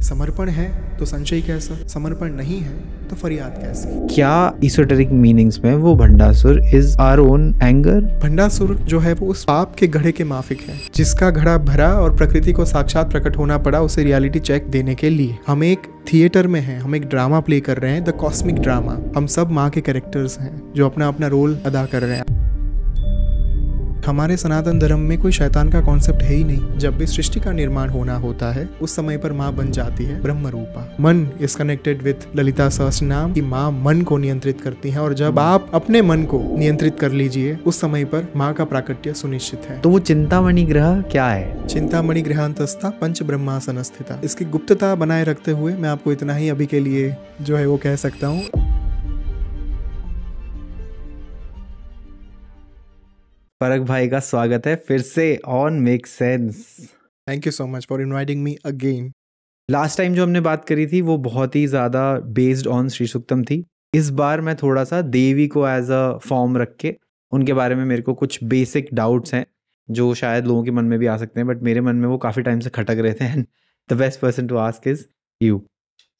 समर्पण है तो संशय कैसा, समर्पण नहीं है तो फरियाद कैसी। क्या इsoteric मीनिंग्स में वो Bhandasur is our own anger? Bhandasur जो है वो उस पाप के घड़े के माफिक है जिसका घड़ा भरा और प्रकृति को साक्षात प्रकट होना पड़ा उसे रियलिटी चेक देने के लिए। हम एक थिएटर में हैं, हम एक ड्रामा प्ले कर रहे हैं, द कॉस्मिक ड्रामा। हम सब माँ के कैरेक्टर्स हैं जो अपना अपना रोल अदा कर रहे हैं। हमारे सनातन धर्म में कोई शैतान का कॉन्सेप्ट है ही नहीं। जब भी सृष्टि का निर्माण होना होता है उस समय पर माँ बन जाती है ब्रह्म रूपा। मन is connected with Lalita Sahasranama की माँ मन को नियंत्रित करती है, और जब आप अपने मन को नियंत्रित कर लीजिए उस समय पर माँ का प्राकट्य सुनिश्चित है। तो वो चिंतामणि ग्रह क्या है? चिंतामणि ग्रहांतस्था पंच ब्रह्मासन स्थिता। इसकी गुप्तता बनाए रखते हुए मैं आपको इतना ही अभी के लिए जो है वो कह सकता हूँ। परख भाई का स्वागत है फिर से on make sense. Thank you so much for inviting me again. Last time जो हमने बात करी थी वो बहुत ही ज़्यादा बेस्ड ऑन श्री सूक्तम थी। इस बार मैं थोड़ा सा देवी को एज अ फॉर्म रख के उनके बारे में मेरे को कुछ बेसिक डाउट्स हैं जो शायद लोगों के मन में भी आ सकते हैं, बट मेरे मन में वो काफ़ी टाइम से खटक रहे थे and the best person to ask is you.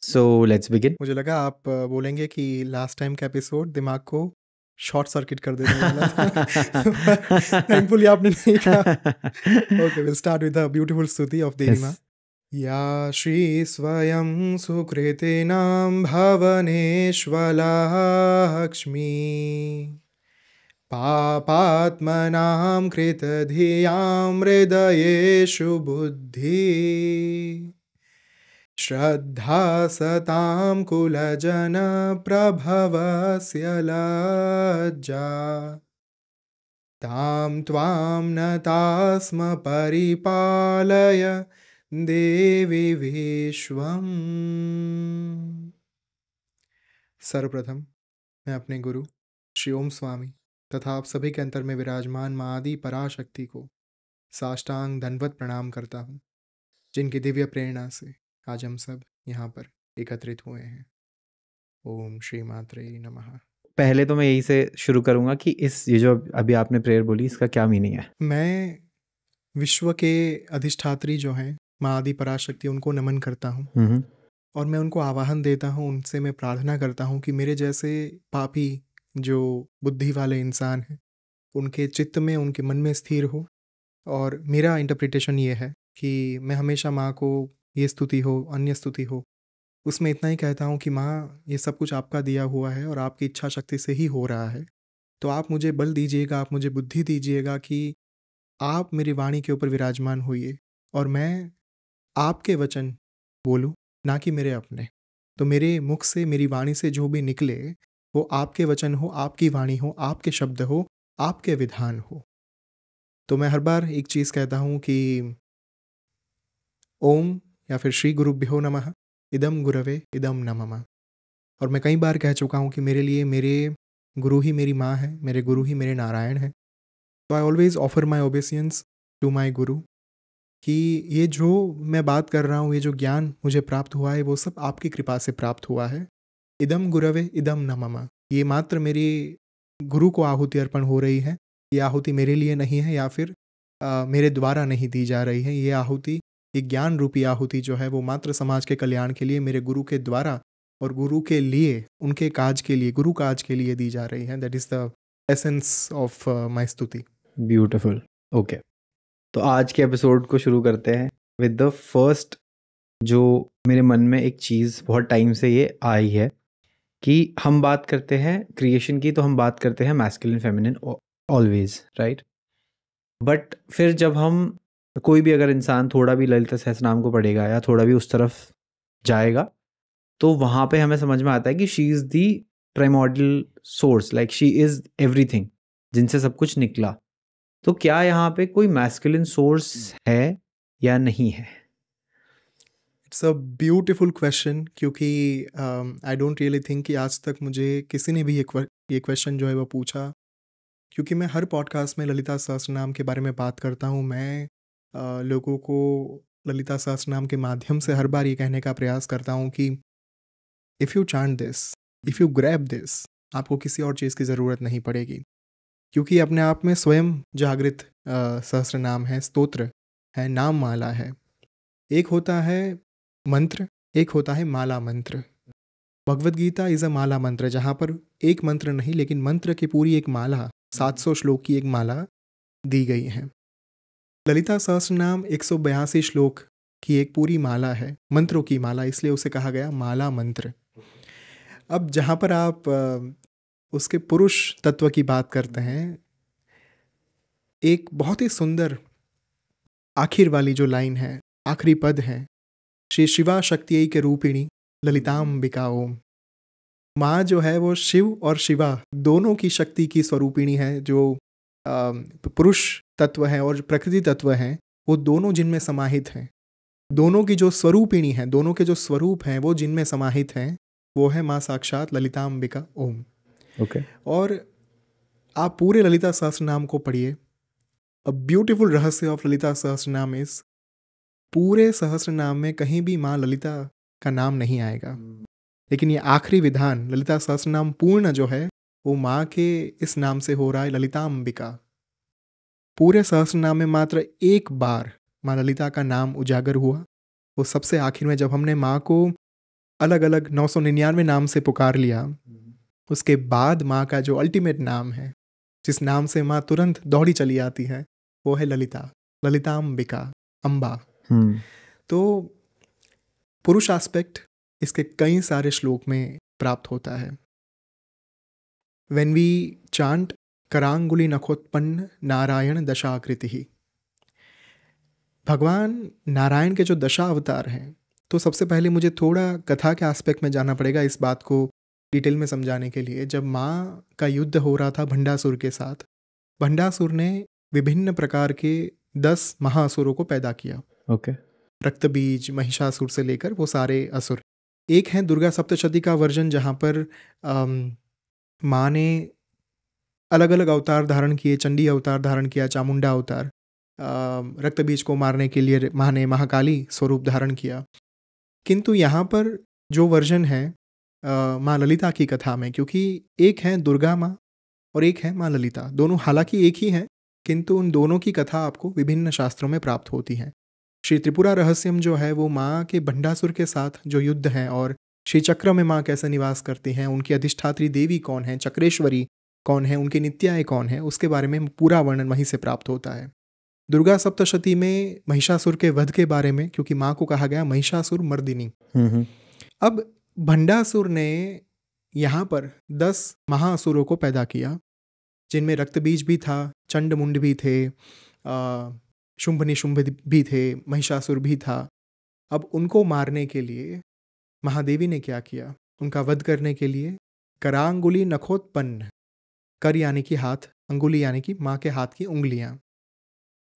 So let's begin. मुझे लगा आप बोलेंगे कि लास्ट टाइम का एपिसोड दिमाग को शॉर्ट सर्किट कर देने वाला था। थैंकफुली आपने नहीं कहा। Okay, will start with the beautiful स्तुति ऑफ देवी माँ। या श्री स्वयं सुकृतिनां भवनेश्वला लक्ष्मी पापात्मनां कृतधियां हृदयेषु बुद्धि श्रद्धा सतां कुलजन प्रभवस्य लज्जा तां त्वां नतास्म परिपालय देवी विश्वम्। सर्वप्रथम मैं अपने गुरु श्री ओम स्वामी तथा आप सभी के अंतर में विराजमान माँ आदि पराशक्ति को साष्टांग दंडवत प्रणाम करता हूँ, जिनकी दिव्य प्रेरणा से आज हम सब यहाँ पर एकत्रित हुए हैं। ओम श्री मात्रे नमः। पहले तो मैं यही से शुरू करूंगा कि ये जो अभी आपने प्रेयर बोली इसका क्या मीनिंग है? मैं विश्व के अधिष्ठात्री जो हैं माँ आदि पराशक्ति उनको नमन करता हूँ और मैं उनको आवाहन देता हूँ, उनसे मैं प्रार्थना करता हूँ कि मेरे जैसे पापी जो बुद्धि वाले इंसान हैं उनके चित्त में, उनके मन में स्थिर हो। और मेरा इंटरप्रिटेशन ये है कि मैं हमेशा माँ को ये स्तुति हो अन्य स्तुति हो उसमें इतना ही कहता हूँ कि माँ ये सब कुछ आपका दिया हुआ है और आपकी इच्छा शक्ति से ही हो रहा है, तो आप मुझे बल दीजिएगा, आप मुझे बुद्धि दीजिएगा कि आप मेरी वाणी के ऊपर विराजमान होइए और मैं आपके वचन बोलूँ, ना कि मेरे अपने। तो मेरे मुख से, मेरी वाणी से जो भी निकले वो आपके वचन हो, आपकी वाणी हो, आपके शब्द हो, आपके विधान हो। तो मैं हर बार एक चीज़ कहता हूँ कि ओम या फिर श्री गुरुभ्यो नमः, इदम गुरवे इदम नमः। और मैं कई बार कह चुका हूँ कि मेरे लिए मेरे गुरु ही मेरी माँ है, मेरे गुरु ही मेरे नारायण हैं। तो I always offer my obeisances to my guru कि ये जो मैं बात कर रहा हूँ, ये जो ज्ञान मुझे प्राप्त हुआ है वो सब आपकी कृपा से प्राप्त हुआ है। इदम गुरवे इदम नमः, ये मात्र मेरी गुरु को आहुति अर्पण हो रही है। ये आहुति मेरे लिए नहीं है या फिर मेरे द्वारा नहीं दी जा रही है। ये आहुति, ये ज्ञान रूपी आहुति जो है वो मात्र समाज के कल्याण के लिए मेरे गुरु के द्वारा और गुरु के लिए, उनके काज के लिए, गुरु काज के लिए दी जा रही है। That is the essence of my स्तुति। ब्यूटिफुल। ओके, तो आज के एपिसोड को शुरू करते हैं विद द फर्स्ट, जो मेरे मन में एक चीज़ बहुत टाइम से ये आई है कि हम बात करते हैं क्रिएशन की तो हम बात करते हैं masculine feminine always, right? But फिर जब हम कोई भी अगर इंसान थोड़ा भी ललिता सहस्त्रनाम को पढ़ेगा या थोड़ा भी उस तरफ जाएगा तो वहाँ पे हमें समझ में आता है कि she is the primordial source, like she is everything, जिनसे सब कुछ निकला। तो क्या यहाँ पे कोई मैस्कुलिन सोर्स है या नहीं है? इट्स अ ब्यूटिफुल क्वेश्चन, क्योंकि आई डोंट रियली थिंक कि आज तक मुझे किसी ने भी ये क्वेश्चन जो है वो पूछा, क्योंकि मैं हर पॉडकास्ट में ललिता सहस्त्रनाम के बारे में बात करता हूँ। मैं लोगों को ललिता सहस्त्रनाम के माध्यम से हर बार ये कहने का प्रयास करता हूँ कि if you chant this, if you grab this, आपको किसी और चीज़ की ज़रूरत नहीं पड़ेगी, क्योंकि अपने आप में स्वयं जागृत सहस्त्रनाम है, स्तोत्र है, नाम माला है। एक होता है मंत्र एक होता है माला मंत्र। भगवद गीता इज़ अ माला मंत्र, जहाँ पर एक मंत्र नहीं लेकिन मंत्र की पूरी एक माला, 700 श्लोक की एक माला दी गई है। ललिता सहस्रनाम 182 श्लोक की एक पूरी माला है, मंत्रों की माला, इसलिए उसे कहा गया माला मंत्र। अब जहाँ पर आप उसके पुरुष तत्व की बात करते हैं, एक बहुत ही सुंदर आखिर वाली जो लाइन है, आखिरी पद है, श्री शिवा शक्ति के रूपिणी ललिताम्बिका ओम। माँ जो है वो शिव और शिवा दोनों की शक्ति की स्वरूपिणी है, जो पुरुष तत्व है और प्रकृति तत्व है, वो दोनों जिनमें समाहित हैं। दोनों की जो स्वरूपिणी है, दोनों के जो स्वरूप हैं वो जिनमें समाहित हैं, वो है माँ साक्षात ललिताम्बिका ओम। ओके। और आप पूरे ललिता सहस्रनाम को पढ़िए। अ ब्यूटीफुल रहस्य ऑफ ललिता सहस्रनाम इज, पूरे सहस्रनाम में कहीं भी माँ ललिता का नाम नहीं आएगा, लेकिन ये आखिरी विधान ललिता सहस्रनाम पूर्ण जो है वो माँ के इस नाम से हो रहा है, ललिताम्बिका। पूरे सहस्रनाम में मात्र एक बार माँ ललिता का नाम उजागर हुआ, वो सबसे आखिर में जब हमने माँ को अलग अलग 999 नाम से पुकार लिया। उसके बाद माँ का जो अल्टीमेट नाम है, जिस नाम से माँ तुरंत दौड़ी चली आती है, वो है ललिता, ललिताम्बिका, अम्बा। तो पुरुष एस्पेक्ट इसके कई सारे श्लोक में प्राप्त होता है। When we chant करांगुली नखोत्पन्न नारायण दशाकृति ही, भगवान नारायण के जो दशा अवतार हैं, तो सबसे पहले मुझे थोड़ा कथा के एस्पेक्ट में जाना पड़ेगा इस बात को डिटेल में समझाने के लिए। जब माँ का युद्ध हो रहा था भंडासुर के साथ, भंडासुर ने विभिन्न प्रकार के 10 महाअसुरों को पैदा किया। ओके। रक्तबीज, महिषासुर से लेकर वो सारे असुर। एक है दुर्गा सप्तशती का वर्जन, जहाँ पर माँ ने अलग अलग अवतार धारण किए, चंडी अवतार धारण किया, चामुंडा अवतार, रक्तबीज को मारने के लिए माँ ने महाकाली स्वरूप धारण किया। किंतु यहाँ पर जो वर्जन है माँ ललिता की कथा में, क्योंकि एक है दुर्गा माँ और एक है माँ ललिता, दोनों हालांकि एक ही हैं, किंतु उन दोनों की कथा आपको विभिन्न शास्त्रों में प्राप्त होती है। श्री त्रिपुरा रहस्यम जो है वो माँ के भंडासुर के साथ जो युद्ध है, और श्री चक्र में माँ कैसे निवास करती हैं, उनकी अधिष्ठात्री देवी कौन है, चक्रेश्वरी कौन है, उनकी नित्याएँ कौन है, उसके बारे में पूरा वर्णन वहीं से प्राप्त होता है। दुर्गा सप्तशती में महिषासुर के वध के बारे में, क्योंकि माँ को कहा गया महिषासुर मर्दिनी। अब भंडासुर ने यहाँ पर 10 महाअसुरों को पैदा किया, जिनमें रक्तबीज भी था, चंडमुंड भी थे, शुंभ निशुंभ भी थे, महिषासुर भी था। अब उनको मारने के लिए महादेवी ने क्या किया, उनका वध करने के लिए करांगुली नखोत्पन्न, कर यानी कि हाथ, अंगुली यानी कि माँ के हाथ की उंगलियां,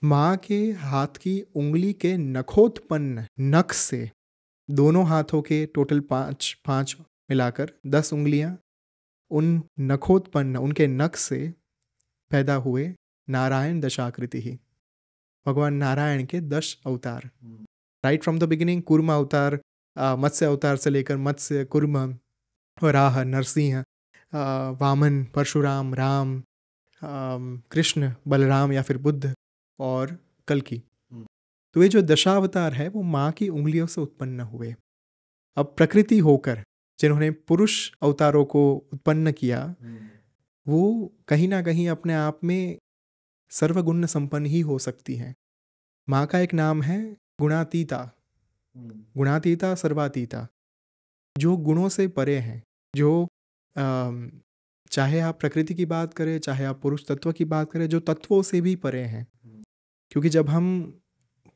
माँ के हाथ की उंगली के नखोत्पन्न, नख से, दोनों हाथों के टोटल 5 मिलाकर 10 उंगलियां, उन नखोत्पन्न, उनके नख से पैदा हुए नारायण दशाकृति ही, भगवान नारायण के 10 अवतार। Right from the beginning, kurma अवतार, मत्स्य अवतार से लेकर मत्स्य, कूर्म, वराह, नरसिंह, वामन, परशुराम, राम, कृष्ण, बलराम या फिर बुद्ध और कल्कि। तो ये जो दशावतार है वो माँ की उंगलियों से उत्पन्न हुए। अब प्रकृति होकर जिन्होंने पुरुष अवतारों को उत्पन्न किया, वो कहीं ना कहीं अपने आप में सर्वगुण संपन्न ही हो सकती हैं। माँ का एक नाम है गुणातीता, गुणातीता सर्वातीता, जो गुणों से परे हैं, जो चाहे आप प्रकृति की बात करें, चाहे आप पुरुष तत्व की बात करें, जो तत्वों से भी परे हैं। क्योंकि जब हम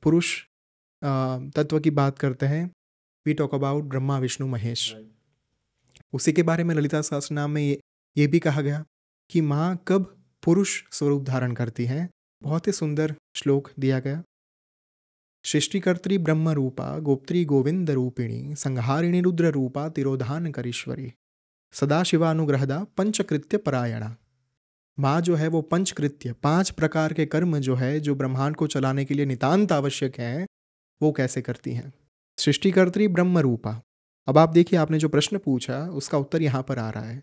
पुरुष तत्व की बात करते हैं, we talk about Brahma Vishnu Mahesh. उसी के बारे में ललिता सहस्रनाम में ये भी कहा गया कि माँ कब पुरुष स्वरूप धारण करती हैं। बहुत ही सुंदर श्लोक दिया गया, सृष्टिकर्त्री ब्रह्म रूपा गोप्त्री गोविंद रूपिणी संहारिणी रुद्र रूपा तिरोधान करीश्वरी सदाशिवानुग्रहदा पंचकृत्य परायणा। माँ जो है वो पंचकृत्य, 5 प्रकार के कर्म जो है, जो ब्रह्मांड को चलाने के लिए नितांत आवश्यक है, वो कैसे करती हैं। सृष्टिकर्त्री ब्रह्म रूपा। अब आप देखिए, आपने जो प्रश्न पूछा उसका उत्तर यहाँ पर आ रहा है।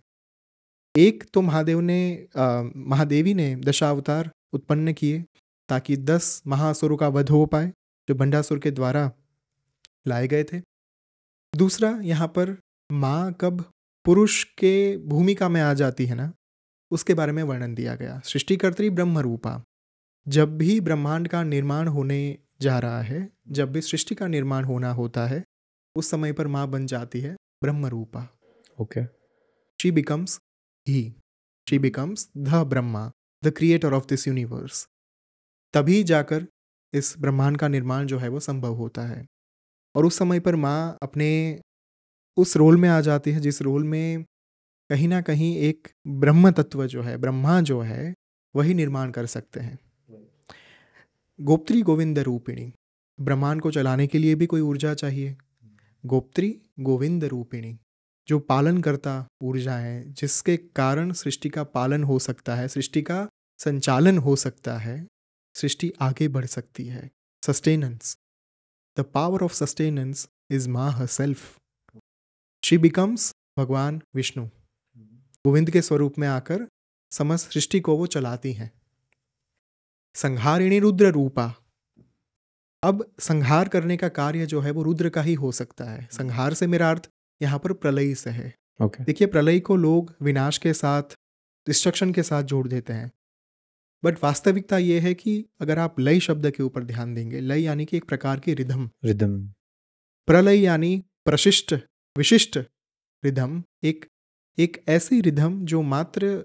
एक तो महादेवी ने दशावतार उत्पन्न किए ताकि 10 महाअसुरों का वध हो पाए, जो भंडासुर के द्वारा लाए गए थे। दूसरा, यहाँ पर माँ कब पुरुष के भूमिका में आ जाती है ना, उसके बारे में वर्णन दिया गया। सृष्टिकर्त्री ब्रह्म रूपा, जब भी ब्रह्मांड का निर्माण होने जा रहा है, जब भी सृष्टि का निर्माण होना होता है, उस समय पर माँ बन जाती है ब्रह्म रूपा। Okay. She becomes he, she becomes the Brahma, the creator of this universe. तभी जाकर इस ब्रह्मांड का निर्माण जो है वो संभव होता है। और उस समय पर माँ अपने उस रोल में आ जाती है जिस रोल में कहीं ना कहीं एक ब्रह्म तत्व जो है, ब्रह्मा जो है, वही निर्माण कर सकते हैं। गोप्त्री गोविंद रूपिणी, ब्रह्मांड को चलाने के लिए भी कोई ऊर्जा चाहिए। गोप्त्री गोविंद रूपिणी, जो पालन करता ऊर्जा है, जिसके कारण सृष्टि का पालन हो सकता है, सृष्टि का संचालन हो सकता है, सृष्टि आगे बढ़ सकती है। Sustenance, the power of sustenance is माँ हरसेल्फ। शी बिकम्स भगवान विष्णु, गोविंद के स्वरूप में आकर समस्त सृष्टि को वो चलाती हैं। संहारिणी रुद्र रूपा, अब संहार करने का कार्य जो है वो रुद्र का ही हो सकता है। संहार से मेरा अर्थ यहाँ पर प्रलय से है। देखिए, प्रलय को लोग विनाश के साथ, डिस्ट्रक्शन के साथ जोड़ देते हैं, बट वास्तविकता ये है कि अगर आप लय शब्द के ऊपर ध्यान देंगे, लय यानी कि एक प्रकार की रिदम, प्रलय यानी प्रशिष्ट विशिष्ट रिदम, एक ऐसी रिदम जो मात्र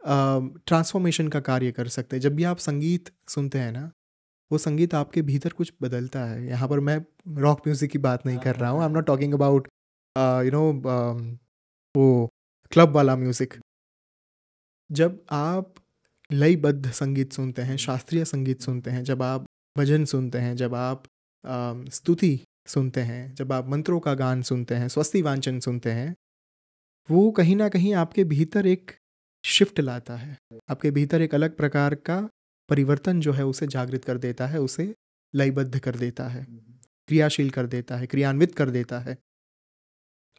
ट्रांसफॉर्मेशन का कार्य कर सकते हैं। जब भी आप संगीत सुनते हैं ना, वो संगीत आपके भीतर कुछ बदलता है। यहाँ पर मैं रॉक म्यूजिक की बात नहीं कर रहा हूँ, I am not talking about वो क्लब वाला म्यूजिक। जब आप लयबद्ध संगीत सुनते हैं, शास्त्रीय संगीत सुनते हैं, जब आप भजन सुनते हैं, जब आप स्तुति सुनते हैं, जब आप मंत्रों का गान सुनते हैं, स्वस्ति वांचन सुनते हैं, वो कहीं ना कहीं आपके भीतर एक शिफ्ट लाता है। आपके भीतर एक अलग प्रकार का परिवर्तन जो है उसे जागृत कर देता है, उसे लयबद्ध कर देता है, क्रियाशील कर देता है, क्रियान्वित कर देता है।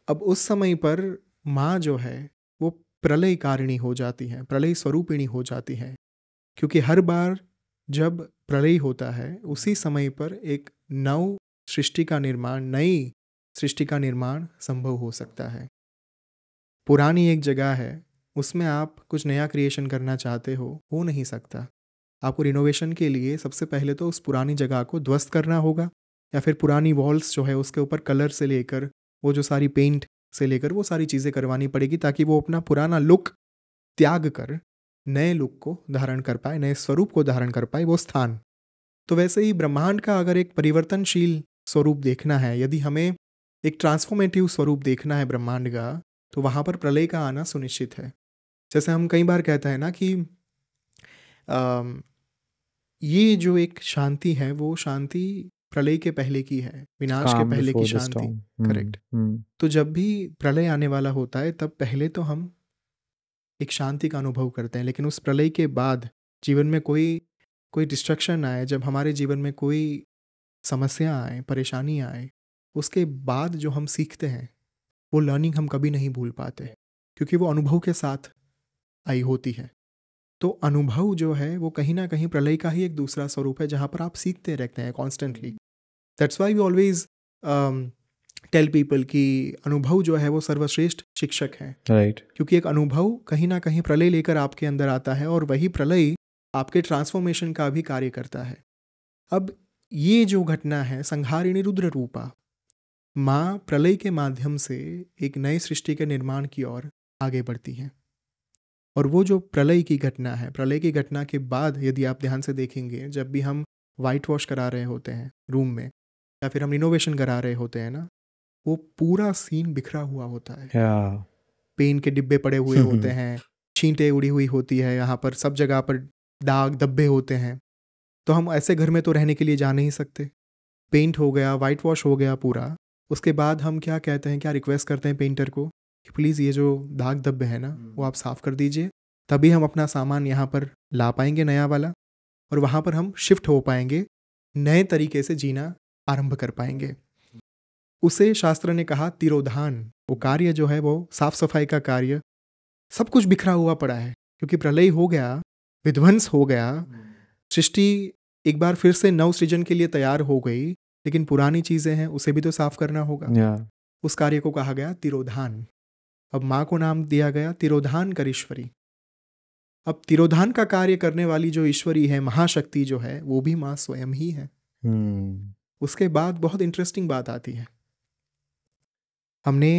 अब उस समय पर माँ जो है वो प्रलय कारिणी हो जाती है, प्रलय स्वरूपिणी हो जाती है, क्योंकि हर बार जब प्रलय होता है उसी समय पर एक नव सृष्टि का निर्माण, नई सृष्टि का निर्माण संभव हो सकता है। पुरानी एक जगह है, उसमें आप कुछ नया क्रिएशन करना चाहते हो नहीं सकता। आपको रिनोवेशन के लिए सबसे पहले तो उस पुरानी जगह को ध्वस्त करना होगा, या फिर पुरानी वॉल्स जो है उसके ऊपर कलर से लेकर वो जो सारी पेंट से लेकर वो सारी चीज़ें करवानी पड़ेगी, ताकि वो अपना पुराना लुक त्याग कर नए लुक को धारण कर पाए, नए स्वरूप को धारण कर पाए वो स्थान। तो वैसे ही ब्रह्मांड का अगर एक परिवर्तनशील स्वरूप देखना है, यदि हमें एक ट्रांसफॉर्मेटिव स्वरूप देखना है ब्रह्मांड का, तो वहाँ पर प्रलय का आना सुनिश्चित है। जैसे हम कई बार कहते हैं ना कि ये जो एक शांति है वो शांति प्रलय के पहले की है, विनाश के पहले की शांति। करेक्ट। तो जब भी प्रलय आने वाला होता है तब पहले तो हम एक शांति का अनुभव करते हैं, लेकिन उस प्रलय के बाद जीवन में कोई डिस्ट्रक्शन आए, जब हमारे जीवन में कोई समस्या आए, परेशानी आए, उसके बाद जो हम सीखते हैं वो लर्निंग हम कभी नहीं भूल पाते, क्योंकि वो अनुभव के साथ आई होती है। तो अनुभव जो है वो कहीं ना कहीं प्रलय का ही एक दूसरा स्वरूप है, जहाँ पर आप सीखते रहते हैं constantly. That's why we always tell people कि अनुभव जो है वो सर्वश्रेष्ठ शिक्षक है। राइट। क्योंकि एक अनुभव कहीं ना कहीं प्रलय लेकर आपके अंदर आता है, और वही प्रलय आपके ट्रांसफॉर्मेशन का भी कार्य करता है। अब ये जो घटना है, संहारिणी रुद्र रूपा, माँ प्रलय के माध्यम से एक नई सृष्टि के निर्माण की ओर आगे बढ़ती हैं। और वो जो प्रलय की घटना है, प्रलय की घटना के बाद यदि आप ध्यान से देखेंगे, जब भी हम वाइट वॉश करा रहे होते हैं रूम में, या फिर हम रिनोवेशन करा रहे होते हैं ना, वो पूरा सीन बिखरा हुआ होता है। पेन के डिब्बे पड़े हुए होते हैं, छींटे उड़ी हुई होती है, यहाँ पर सब जगह पर दाग धब्बे होते हैं। तो हम ऐसे घर में तो रहने के लिए जा नहीं सकते। पेंट हो गया, वाइट वॉश हो गया पूरा, उसके बाद हम क्या कहते हैं, क्या रिक्वेस्ट करते हैं पेंटर को कि प्लीज़ ये जो दाग धब्बे हैं ना वो आप साफ़ कर दीजिए, तभी हम अपना सामान यहाँ पर ला पाएंगे नया वाला, और वहाँ पर हम शिफ्ट हो पाएंगे, नए तरीके से जीना आरंभ कर पाएंगे। उसे शास्त्र ने कहा तिरोधान। वो कार्य जो है वो साफ सफाई का कार्य, सब कुछ बिखरा हुआ पड़ा है क्योंकि प्रलय हो गया, विध्वंस हो गया, सृष्टि एक बार फिर से नव सृजन के लिए तैयार हो गई, लेकिन पुरानी चीज़ें हैं उसे भी तो साफ करना होगा। yeah. उस कार्य को कहा गया तिरोधान। अब माँ को नाम दिया गया तिरोधान करीश्वरी। अब तिरोधान का कार्य करने वाली जो ईश्वरी है, महाशक्ति जो है, वो भी माँ स्वयं ही है। उसके बाद बहुत इंटरेस्टिंग बात आती है। हमने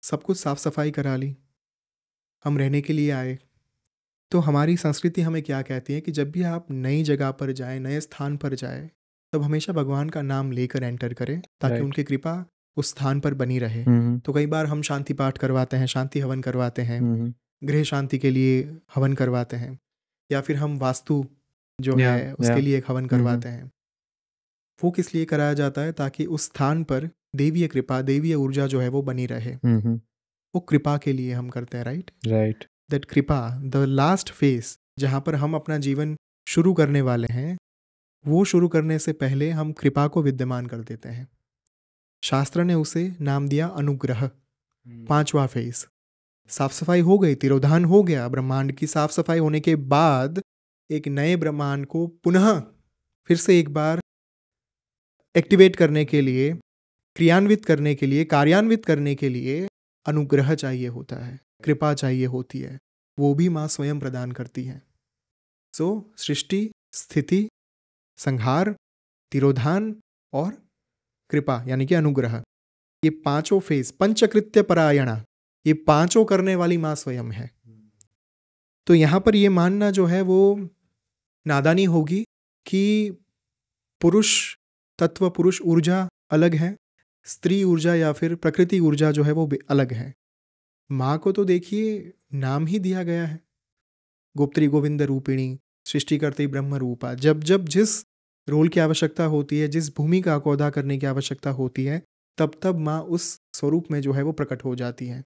सब कुछ साफ सफाई करा ली, हम रहने के लिए आए, तो हमारी संस्कृति हमें क्या कहती है कि जब भी आप नई जगह पर जाएं, नए स्थान पर जाएं, तब हमेशा भगवान का नाम लेकर एंटर करें ताकि Right. उनकी कृपा उस स्थान पर बनी रहे। तो कई बार हम शांति पाठ करवाते हैं, शांति हवन करवाते हैं, गृह शांति के लिए हवन करवाते हैं, या फिर हम वास्तु जो है उसके लिए एक हवन करवाते हैं। वो किस लिए कराया जाता है? ताकि उस स्थान पर देवीय कृपा, देवीय ऊर्जा जो है वो बनी रहे। वो कृपा के लिए हम करते हैं, राइट। दैट कृपा, द लास्ट फेज जहाँ पर हम अपना जीवन शुरू करने वाले हैं, वो शुरू करने से पहले हम कृपा को विद्यमान कर देते हैं। शास्त्र ने उसे नाम दिया अनुग्रह। 5वां फेज, साफ सफाई हो गई, तिरोधान हो गया, ब्रह्मांड की साफ सफाई होने के बाद एक नए ब्रह्मांड को पुनः फिर से एक बार एक्टिवेट करने के लिए, क्रियान्वित करने के लिए, कार्यान्वित करने के लिए अनुग्रह चाहिए होता है, कृपा चाहिए होती है। वो भी माँ स्वयं प्रदान करती है। सो सृष्टि, स्थिति, संहार, तिरोधान और कृपा यानी कि अनुग्रह, ये पांचों फेज, पंचकृत्य परायणा, ये पांचों करने वाली माँ स्वयं है। तो यहां पर ये मानना जो है वो नादानी होगी कि पुरुष तत्व, पुरुष ऊर्जा अलग है, स्त्री ऊर्जा या फिर प्रकृति ऊर्जा जो है वो अलग है। माँ को तो देखिए नाम ही दिया गया है, गुप्त्री गोविंद रूपिणी, सृष्टिकर्त्री ब्रह्म रूपा। जब जब जिस रोल की आवश्यकता होती है, जिस भूमिका को अदा करने की आवश्यकता होती है, तब तब माँ उस स्वरूप में जो है वो प्रकट हो जाती है।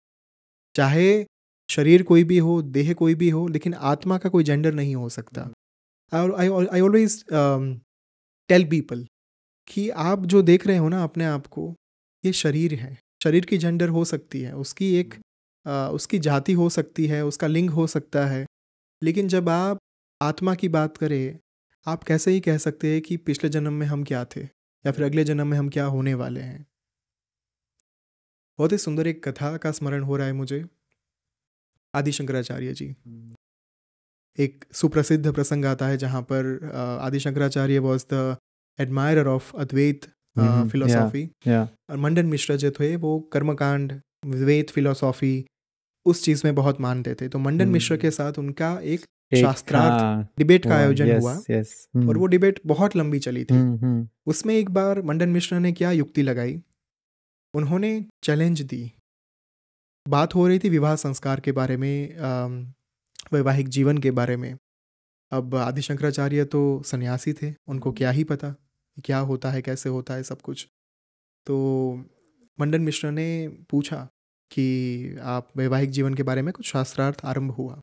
चाहे शरीर कोई भी हो, देह कोई भी हो, लेकिन आत्मा का कोई जेंडर नहीं हो सकता। आई ऑलवेज टेल पीपल कि आप जो देख रहे हो ना अपने आप को, ये शरीर है। शरीर की जेंडर हो सकती है, उसकी एक उसकी जाति हो सकती है, उसका लिंग हो सकता है, लेकिन जब आप आत्मा की बात करें, आप कैसे ही कह सकते हैं कि पिछले जन्म में हम क्या थे या फिर अगले जन्म में हम क्या होने वाले हैं। बहुत ही सुंदर एक कथा का स्मरण हो रहा है मुझे। आदि शंकराचार्य जी, एक सुप्रसिद्ध प्रसंग आता है जहाँ पर Adi Shankaracharya was the admirer of Advaita philosophy. और मंडन मिश्र जो थे वो कर्मकांड, द्वैत फिलोसॉफी, उस चीज में बहुत मानते थे। तो मंडन मिश्र के साथ उनका एक शास्त्रार्थ डिबेट का आयोजन हुआ और वो डिबेट बहुत लंबी चली थी। उसमें एक बार मंडन मिश्र ने क्या युक्ति लगाई, उन्होंने चैलेंज दी। बात हो रही थी विवाह संस्कार के बारे में, वैवाहिक जीवन के बारे में। अब आदि शंकराचार्य तो सन्यासी थे, उनको क्या ही पता क्या होता है, कैसे होता है सब कुछ। तो मंडन मिश्र ने पूछा कि आप वैवाहिक जीवन के बारे में कुछ शास्त्रार्थ आरंभ हुआ।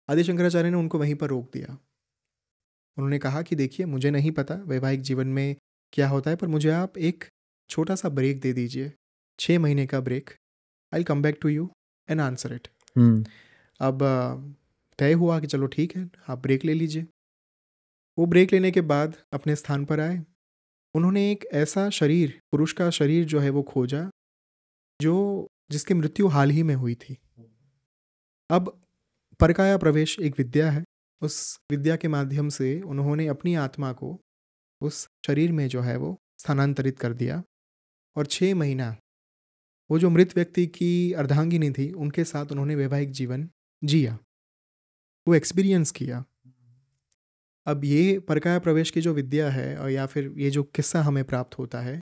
आदि शंकराचार्य ने उनको वहीं पर रोक दिया। उन्होंने कहा कि देखिए, मुझे नहीं पता वैवाहिक जीवन में क्या होता है, पर मुझे आप एक छोटा सा ब्रेक दे दीजिए, 6 महीने का break. I will come back to you and answer it. अब तय हुआ कि चलो ठीक है, आप ब्रेक ले लीजिए। वो ब्रेक लेने के बाद अपने स्थान पर आए। उन्होंने एक ऐसा शरीर, पुरुष का शरीर जो है वो खोजा जिसकी मृत्यु हाल ही में हुई थी। अब परकाया प्रवेश एक विद्या है, उस विद्या के माध्यम से उन्होंने अपनी आत्मा को उस शरीर में जो है वो स्थानांतरित कर दिया और 6 महीना वो जो मृत व्यक्ति की अर्धांगिनी थी उनके साथ उन्होंने वैवाहिक जीवन जिया, वो एक्सपीरियंस किया। अब ये परकाया प्रवेश की जो विद्या है और या फिर ये जो किस्सा हमें प्राप्त होता है,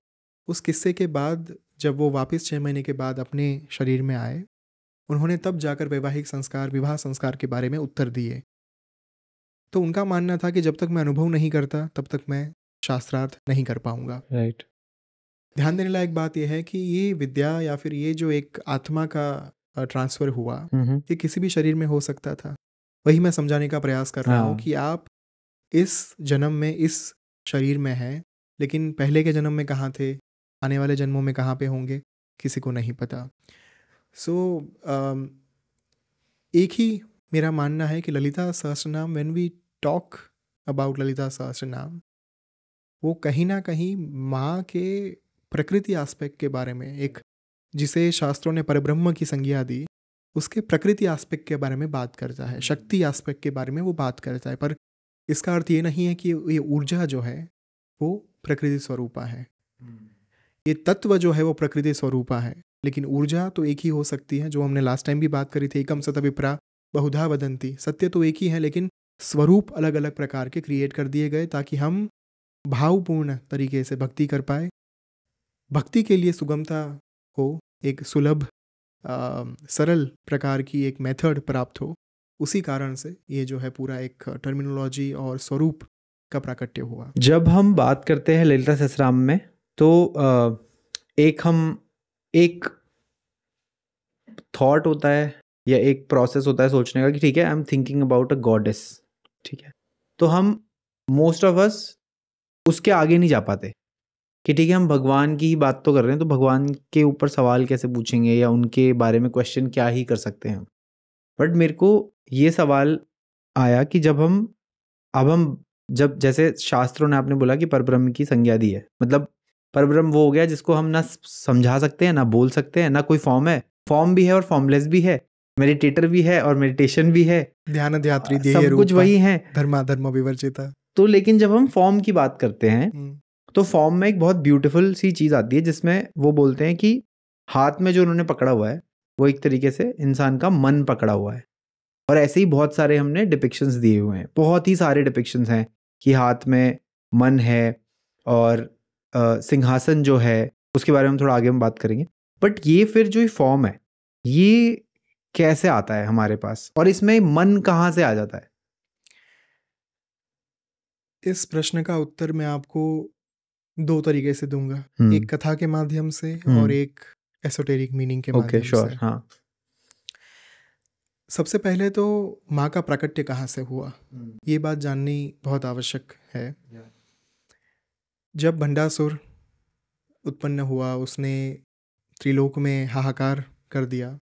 उस किस्से के बाद जब वो वापस 6 महीने के बाद अपने शरीर में आए, उन्होंने तब जाकर वैवाहिक संस्कार, विवाह संस्कार के बारे में उत्तर दिए। तो उनका मानना था कि जब तक मैं अनुभव नहीं करता तब तक मैं शास्त्रार्थ नहीं कर पाऊंगा। राइट। ध्यान देने लायक बात यह है कि ये विद्या या फिर ये जो एक आत्मा का ट्रांसफर हुआ, ये किसी भी शरीर में हो सकता था। वही मैं समझाने का प्रयास कर रहा हूँ कि आप इस जन्म में इस शरीर में हैं, लेकिन पहले के जन्म में कहाँ थे, आने वाले जन्मों में कहाँ पे होंगे, किसी को नहीं पता। सो एक ही मेरा मानना है कि Lalita Sahasranama, when we talk about Lalita Sahasranama, वो कहीं ना कहीं माँ के प्रकृति एस्पेक्ट के बारे में, एक जिसे शास्त्रों ने परब्रह्म की संज्ञा दी, उसके प्रकृति एस्पेक्ट के बारे में बात करता है, शक्ति एस्पेक्ट के बारे में वो बात करता है। पर इसका अर्थ ये नहीं है कि ये ऊर्जा जो है वो प्रकृति स्वरूपा है, ये तत्व जो है वो प्रकृति स्वरूपा है। लेकिन ऊर्जा तो एक ही हो सकती है, जो हमने लास्ट टाइम भी बात करी थी, एकम सत विप्रा बहुधा वदंती, सत्य तो एक ही है लेकिन स्वरूप अलग अलग प्रकार के क्रिएट कर दिए गए ताकि हम भावपूर्ण तरीके से भक्ति कर पाए, भक्ति के लिए सुगमता हो, एक सुलभ सरल प्रकार की एक मेथड प्राप्त हो। उसी कारण से ये जो है पूरा एक टर्मिनोलॉजी और स्वरूप का प्राकट्य हुआ। जब हम बात करते हैं ललिता सहस्रनाम में तो एक थॉट होता है या एक प्रोसेस होता है सोचने का कि ठीक है, I am thinking about a goddess, ठीक है, तो हम मोस्ट ऑफ अस उसके आगे नहीं जा पाते कि ठीक है हम भगवान की ही बात तो कर रहे हैं, तो भगवान के ऊपर सवाल कैसे पूछेंगे या उनके बारे में क्वेश्चन क्या ही कर सकते हैं। बट मेरे को ये सवाल आया कि जब जैसे शास्त्रों ने आपने बोला कि परब्रह्म की संज्ञा दी है, मतलब परब्रह्म वो हो गया जिसको हम ना समझा सकते हैं, ना बोल सकते हैं, ना कोई फॉर्म है, फॉर्म भी है और फॉर्मलेस भी है, मेडिटेटर भी है और मेडिटेशन भी है, ध्यान ध्यात्री सब कुछ वही है, धर्म विवर्जिता। तो लेकिन जब हम फॉर्म की बात करते हैं तो फॉर्म में एक बहुत ब्यूटीफुल सी चीज़ आती है जिसमें वो बोलते हैं कि हाथ में जो उन्होंने पकड़ा हुआ है वो एक तरीके से इंसान का मन पकड़ा हुआ है। और ऐसे ही बहुत सारे हमने डिपिक्शंस दिए हुए हैं, बहुत ही सारे डिपिक्शंस हैं कि हाथ में मन है और सिंहासन जो है उसके बारे में थोड़ा आगे हम बात करेंगे। बट ये फिर जो फॉर्म है ये कैसे आता है हमारे पास और इसमें मन कहाँ से आ जाता है? इस प्रश्न का उत्तर मैं आपको दो तरीके से दूंगा, एक कथा के माध्यम से और एक एसोटेरिक मीनिंग के माध्यम से। हाँ। सबसे पहले तो माँ का प्राकट्य कहाँ से हुआ, ये बात जाननी बहुत आवश्यक है। जब भंडासुर उत्पन्न हुआ, उसने त्रिलोक में हाहाकार कर दिया,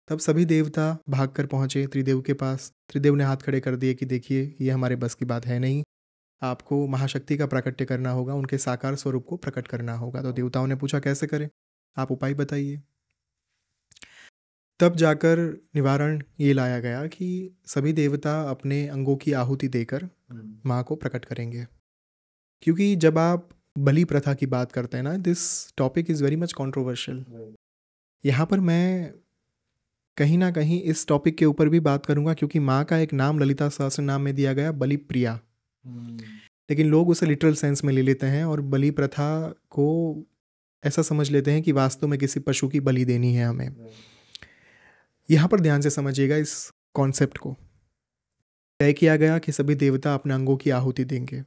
तब सभी देवता भागकर पहुँचे त्रिदेव के पास। त्रिदेव ने हाथ खड़े कर दिए कि देखिए ये हमारे बस की बात है नहीं, आपको महाशक्ति का प्राकट्य करना होगा, उनके साकार स्वरूप को प्रकट करना होगा। तो देवताओं ने पूछा कैसे करें, आप उपाय बताइए। तब जाकर निवारण ये लाया गया कि सभी देवता अपने अंगों की आहुति देकर माँ को प्रकट करेंगे। क्योंकि जब आप बलि प्रथा की बात करते हैं ना, this topic is very much controversial. यहाँ पर मैं कहीं ना कहीं इस टॉपिक के ऊपर भी बात करूँगा क्योंकि माँ का एक नाम ललिता सहस्रनाम में दिया गया, बलि प्रिया, लेकिन लोग उसे लिटरल सेंस में ले लेते हैं और बलि प्रथा को ऐसा समझ लेते हैं कि वास्तव में किसी पशु की बलि देनी है हमें। यहाँ पर ध्यान से समझिएगा इस कॉन्सेप्ट को। तय किया गया कि सभी देवता अपने अंगों की आहुति देंगे।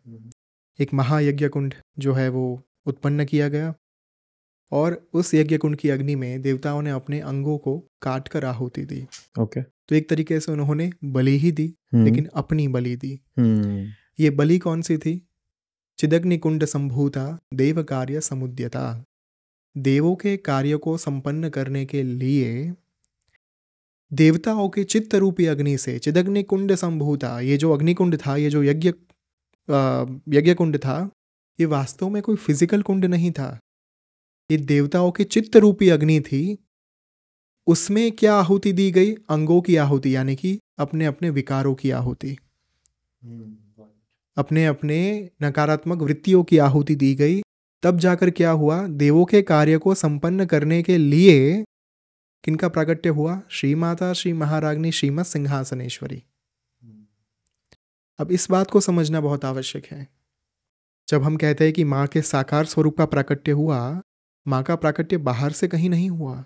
एक महायज्ञ कुंड जो है वो उत्पन्न किया गया और उस यज्ञ कुंड की अग्नि में देवताओं ने अपने अंगों को काट कर आहुति दी। ओके। तो एक तरीके से उन्होंने बलि ही दी, लेकिन अपनी बलि दी। ये बलि कौन सी थी? चिदग्नि कुंड संभूता देव कार्य समुद्यता। देवों के कार्य को संपन्न करने के लिए देवताओं के चित्त रूपी अग्नि से, चिदग्नि कुंड संभूता, ये जो अग्निकुंड था, ये जो यज्ञ कुंड था, ये वास्तव में कोई फिजिकल कुंड नहीं था, ये देवताओं के चित्त रूपी अग्नि थी। उसमें क्या आहुति दी गई? अंगों की आहुति, यानी कि अपने अपने विकारों की आहुति, अपने अपने नकारात्मक वृत्तियों की आहुति दी गई। तब जाकर क्या हुआ? देवों के कार्य को संपन्न करने के लिए किनका प्राकट्य हुआ? श्री माता श्री महाराज्ञी श्रीमत् सिंहासनेश्वरी। अब इस बात को समझना बहुत आवश्यक है। जब हम कहते हैं कि माँ के साकार स्वरूप का प्राकट्य हुआ, माँ का प्राकट्य बाहर से कहीं नहीं हुआ।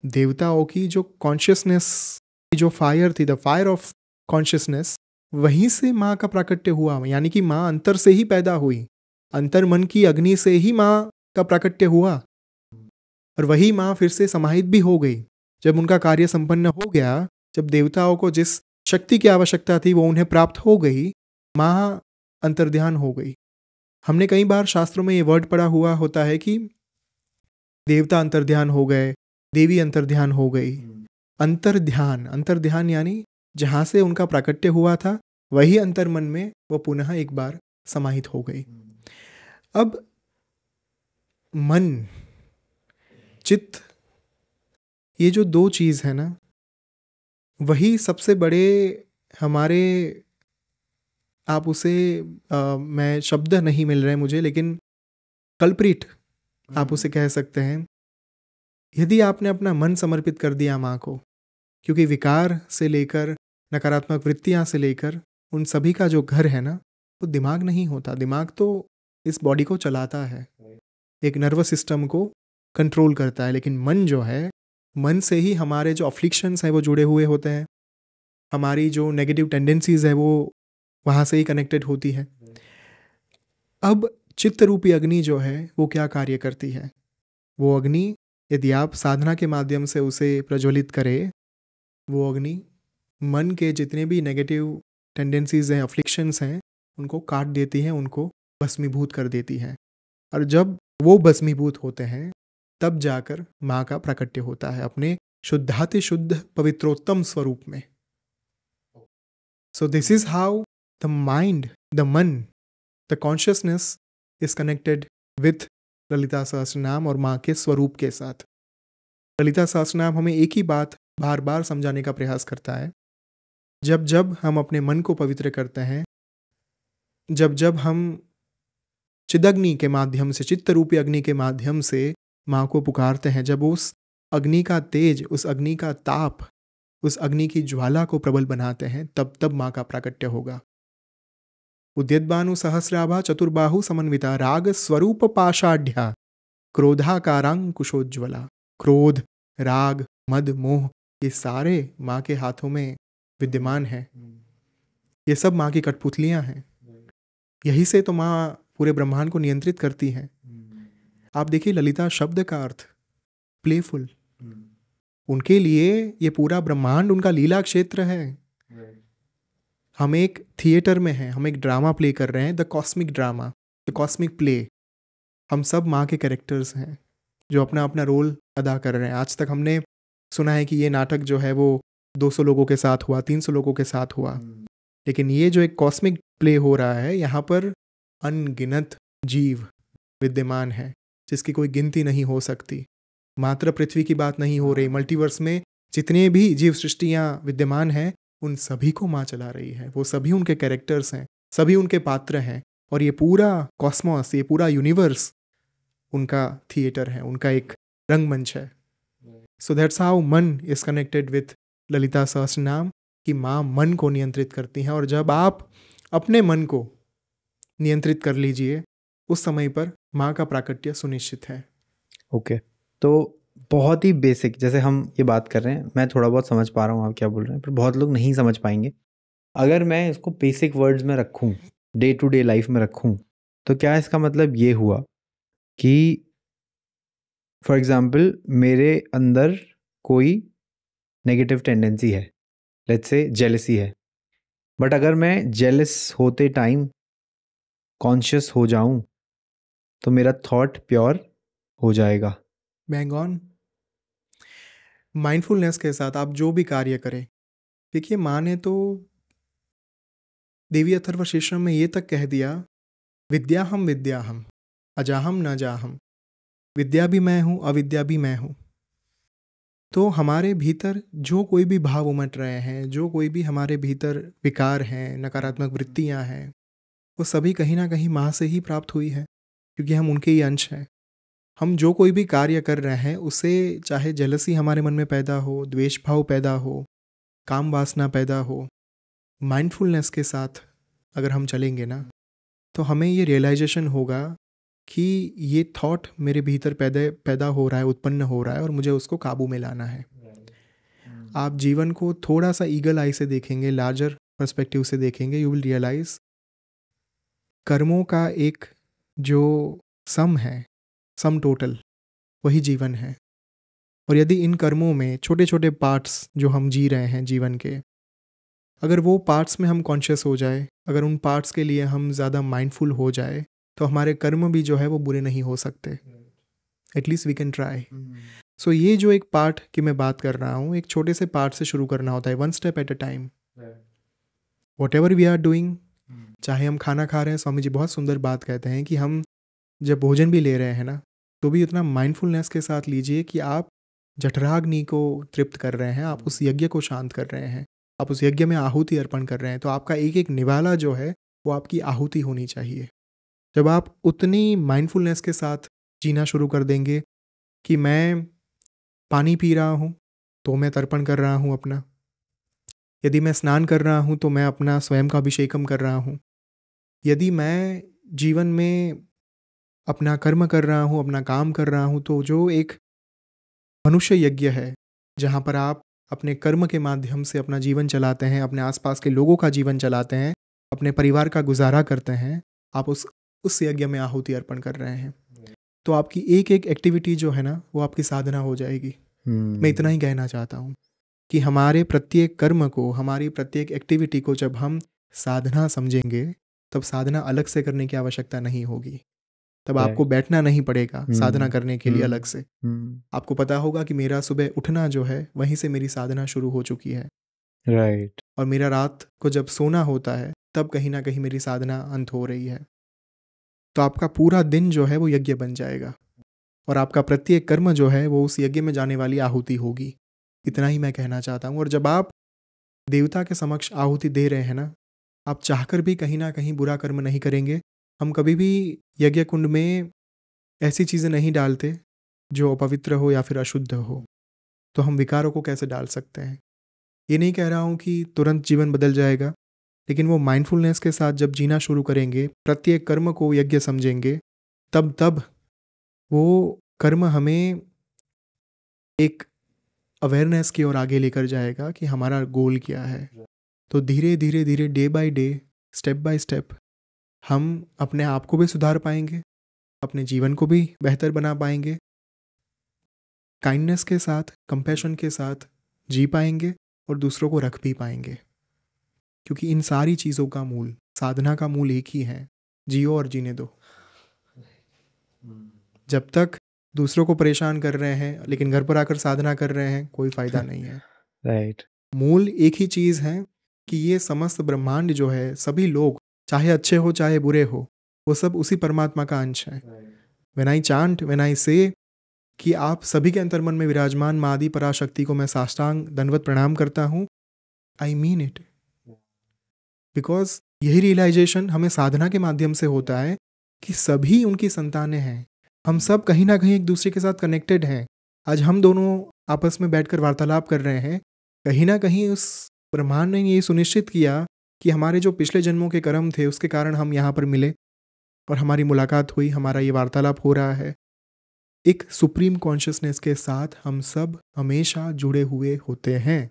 देवताओं की जो कॉन्शियसनेस, जो फायर थी, द फायर ऑफ कॉन्शियसनेस, वहीं से माँ का प्राकट्य हुआ। यानी कि माँ अंतर से ही पैदा हुई, अंतर मन की अग्नि से ही माँ का प्राकट्य हुआ और वही माँ फिर से समाहित भी हो गई। जब उनका कार्य संपन्न हो गया, जब देवताओं को जिस शक्ति की आवश्यकता थी वो उन्हें प्राप्त हो गई, माँ अंतर्ध्यान हो गई। हमने कई बार शास्त्रों में ये वर्ड पढ़ा हुआ होता है कि देवता अंतर्ध्यान हो गए, देवी अंतर्ध्यान हो गई। अंतर्ध्यान यानी जहाँ से उनका प्राकट्य हुआ था वही अंतर्मन में वो पुनः एक बार समाहित हो गई। अब मन, चित्त, ये जो दो चीज़ है ना, वही सबसे बड़े हमारे, आप उसे मैं शब्द नहीं मिल रहे मुझे, लेकिन कल्प्रिट आप उसे कह सकते हैं। यदि आपने अपना मन समर्पित कर दिया माँ को, क्योंकि विकार से लेकर नकारात्मक वृत्तियाँ से लेकर उन सभी का जो घर है ना, वो दिमाग नहीं होता। दिमाग तो इस बॉडी को चलाता है, एक नर्वस सिस्टम को कंट्रोल करता है, लेकिन मन जो है, मन से ही हमारे जो अफ्लिक्शंस हैं वो जुड़े हुए होते हैं, हमारी जो नेगेटिव टेंडेंसीज है वो वहाँ से ही कनेक्टेड होती है। अब चित्त रूपी अग्नि जो है वो क्या कार्य करती है? वो अग्नि यदि आप साधना के माध्यम से उसे प्रज्वलित करें, वो अग्नि मन के जितने भी नेगेटिव टेंडेंसीज हैं, अफ्लिक्शंस हैं, उनको काट देती है, उनको भस्मीभूत कर देती है। और जब वो भस्मीभूत होते हैं तब जाकर माँ का प्राकट्य होता है अपने शुद्धाति शुद्ध पवित्रोत्तम स्वरूप में। So this is how the mind, the mann, the consciousness is connected with Lalita Sahasranama और माँ के स्वरूप के साथ। ललिता सहस्रनाम हमें एक ही बात बार बार समझाने का प्रयास करता है। जब जब हम अपने मन को पवित्र करते हैं, जब जब हम चिदग्नि के माध्यम से, चित्त रूपी अग्नि के माध्यम से माँ को पुकारते हैं, जब उस अग्नि का तेज, उस अग्नि का ताप, उस अग्नि की ज्वाला को प्रबल बनाते हैं, तब तब माँ का प्राकट्य होगा। उद्यद्भानु सहस्राभा चतुर्बाहु समन्विता राग स्वरूप पाषाढ़्या क्रोधाकारांकुशोज्ज्वला। क्रोध, राग, मद, मोह, ये सारे माँ के हाथों में विद्यमान हैं। ये सब माँ की कठपुतलियाँ हैं। यही से तो माँ पूरे ब्रह्मांड को नियंत्रित करती हैं। आप देखिए, ललिता शब्द का अर्थ प्लेफुल। उनके लिए ये पूरा ब्रह्मांड उनका लीला क्षेत्र है। हम एक थिएटर में हैं, हम एक ड्रामा प्ले कर रहे हैं, the cosmic drama, the cosmic play. हम सब माँ के कैरेक्टर्स हैं जो अपना अपना रोल अदा कर रहे हैं। आज तक हमने सुना है कि ये नाटक जो है वो 200 लोगों के साथ हुआ, 300 लोगों के साथ हुआ, लेकिन ये जो एक कॉस्मिक प्ले हो रहा है, यहाँ पर अनगिनत जीव विद्यमान है जिसकी कोई गिनती नहीं हो सकती। मात्र पृथ्वी की बात नहीं हो रही, मल्टीवर्स में जितने भी जीव सृष्टियाँ विद्यमान हैं उन सभी को माँ चला रही है। वो सभी उनके कैरेक्टर्स हैं, सभी उनके पात्र हैं, और ये पूरा कॉस्मोस, ये पूरा यूनिवर्स उनका थिएटर है, उनका एक रंगमंच है। सो दैट्स हाउ मन इज कनेक्टेड विथ ललिता सहस्रनाम, कि माँ मन को नियंत्रित करती हैं। और जब आप अपने मन को नियंत्रित कर लीजिए, उस समय पर माँ का प्राकट्य सुनिश्चित है। ओके, तो बहुत ही बेसिक, जैसे हम ये बात कर रहे हैं, मैं थोड़ा बहुत समझ पा रहा हूँ आप क्या बोल रहे हैं, पर बहुत लोग नहीं समझ पाएंगे। अगर मैं इसको बेसिक वर्ड्स में रखूँ, डे टू डे लाइफ में रखूँ, तो क्या इसका मतलब ये हुआ कि फॉर एग्जाम्पल मेरे अंदर कोई नेगेटिव टेंडेंसी है, लेट्स से जेलसी है, बट अगर मैं जेलस होते टाइम कॉन्शियस हो जाऊं तो मेरा थॉट प्योर हो जाएगा। Bang on. माइंडफुलनेस के साथ आप जो भी कार्य करें, देखिए माँ ने तो देवी अथर्वशीर्षम में ये तक कह दिया, विद्याहम विद्याहम अजाहम न जाहम। विद्या भी मैं हूँ, अविद्या भी मैं हूँ। तो हमारे भीतर जो कोई भी भाव उमट रहे हैं, जो कोई भी हमारे भीतर विकार हैं, नकारात्मक वृत्तियाँ हैं, वो सभी कहीं ना कहीं माँ से ही प्राप्त हुई है, क्योंकि हम उनके ही अंश हैं। हम जो कोई भी कार्य कर रहे हैं उसे, चाहे जेलसी हमारे मन में पैदा हो, द्वेष भाव पैदा हो, काम वासना पैदा हो, माइंडफुलनेस के साथ अगर हम चलेंगे ना, तो हमें ये रियलाइजेशन होगा कि ये थॉट मेरे भीतर पैदा हो रहा है, उत्पन्न हो रहा है, और मुझे उसको काबू में लाना है। आप जीवन को थोड़ा सा ईगल आई से देखेंगे, लार्जर पर्सपेक्टिव से देखेंगे, यू विल रियलाइज कर्मों का एक जो सम है, सम टोटल, वही जीवन है। और यदि इन कर्मों में छोटे छोटे पार्ट्स जो हम जी रहे हैं जीवन के, अगर वो पार्ट्स में हम कॉन्शियस हो जाए, अगर उन पार्ट्स के लिए हम ज़्यादा माइंडफुल हो जाए, तो हमारे कर्म भी जो है वो बुरे नहीं हो सकते। At least we can try. So ये जो एक पार्ट की मैं बात कर रहा हूँ, एक छोटे से पार्ट से शुरू करना होता है, one step at a time. Whatever we are doing, चाहे हम खाना खा रहे हैं, स्वामी जी बहुत सुंदर बात कहते हैं कि हम जब भोजन भी ले रहे हैं ना, तो भी उतना माइंडफुलनेस के साथ लीजिए कि आप जठराग्नि को तृप्त कर रहे हैं, आप उस यज्ञ को शांत कर रहे हैं, आप उस यज्ञ में आहुति अर्पण कर रहे हैं। तो आपका एक एक निवाला जो है वो आपकी आहुति होनी चाहिए। जब आप उतनी माइंडफुलनेस के साथ जीना शुरू कर देंगे कि मैं पानी पी रहा हूँ तो मैं तर्पण कर रहा हूँ अपना, यदि मैं स्नान कर रहा हूँ तो मैं अपना स्वयं का अभिषेकम कर रहा हूँ, यदि मैं जीवन में अपना कर्म कर रहा हूँ, अपना काम कर रहा हूँ, तो जो एक मनुष्य यज्ञ है जहाँ पर आप अपने कर्म के माध्यम से अपना जीवन चलाते हैं, अपने आसपास के लोगों का जीवन चलाते हैं, अपने परिवार का गुजारा करते हैं, आप उस यज्ञ में आहुति अर्पण कर रहे हैं। तो आपकी एक एक एक्टिविटी जो है ना वो आपकी साधना हो जाएगी। मैं इतना ही कहना चाहता हूँ कि हमारे प्रत्येक कर्म को, हमारी प्रत्येक एक्टिविटी को जब हम साधना समझेंगे तब साधना अलग से करने की आवश्यकता नहीं होगी। तब आपको बैठना नहीं पड़ेगा साधना करने के लिए अलग से। आपको पता होगा कि मेरा सुबह उठना जो है वहीं से मेरी साधना शुरू हो चुकी है, राइट। और मेरा रात को जब सोना होता है तब कहीं ना कहीं मेरी साधना अंत हो रही है। तो आपका पूरा दिन जो है वो यज्ञ बन जाएगा और आपका प्रत्येक कर्म जो है वो उस यज्ञ में जाने वाली आहुति होगी। इतना ही मैं कहना चाहता हूँ। और जब आप देवता के समक्ष आहुति दे रहे हैं ना, आप चाहकर भी कहीं ना कहीं बुरा कर्म नहीं करेंगे। हम कभी भी यज्ञ कुंड में ऐसी चीज़ें नहीं डालते जो अपवित्र हो या फिर अशुद्ध हो। तो हम विकारों को कैसे डाल सकते हैं? ये नहीं कह रहा हूँ कि तुरंत जीवन बदल जाएगा, लेकिन वो माइंडफुलनेस के साथ जब जीना शुरू करेंगे, प्रत्येक कर्म को यज्ञ समझेंगे, तब वो कर्म हमें एक अवेयरनेस की ओर आगे लेकर जाएगा कि हमारा गोल क्या है। तो धीरे धीरे धीरे, day by day, step by step हम अपने आप को भी सुधार पाएंगे, अपने जीवन को भी बेहतर बना पाएंगे, काइंडनेस के साथ, कंपैशन के साथ जी पाएंगे और दूसरों को रख भी पाएंगे। क्योंकि इन सारी चीज़ों का मूल, साधना का मूल एक ही है, जियो और जीने दो। जब तक दूसरों को परेशान कर रहे हैं लेकिन घर पर आकर साधना कर रहे हैं, कोई फायदा नहीं है। राइट। मूल एक ही चीज़ है कि ये समस्त ब्रह्मांड जो है, सभी लोग चाहे अच्छे हो चाहे बुरे हो, वो सब उसी परमात्मा का अंश है। When I chant, when I से कि आप सभी के अंतर्मन में विराजमान माँ आदि पराशक्ति को मैं साष्टांग दंडवत प्रणाम करता हूँ, आई मीन इट। बिकॉज यही रियलाइजेशन हमें साधना के माध्यम से होता है कि सभी उनकी संतानें हैं। हम सब कहीं ना कहीं एक दूसरे के साथ कनेक्टेड हैं। आज हम दोनों आपस में बैठकर वार्तालाप कर रहे हैं, कहीं ना कहीं उस ब्रह्मांड ने ये सुनिश्चित किया कि हमारे जो पिछले जन्मों के कर्म थे उसके कारण हम यहाँ पर मिले और हमारी मुलाकात हुई, हमारा ये वार्तालाप हो रहा है। एक सुप्रीम कॉन्शियसनेस के साथ हम सब हमेशा जुड़े हुए होते हैं,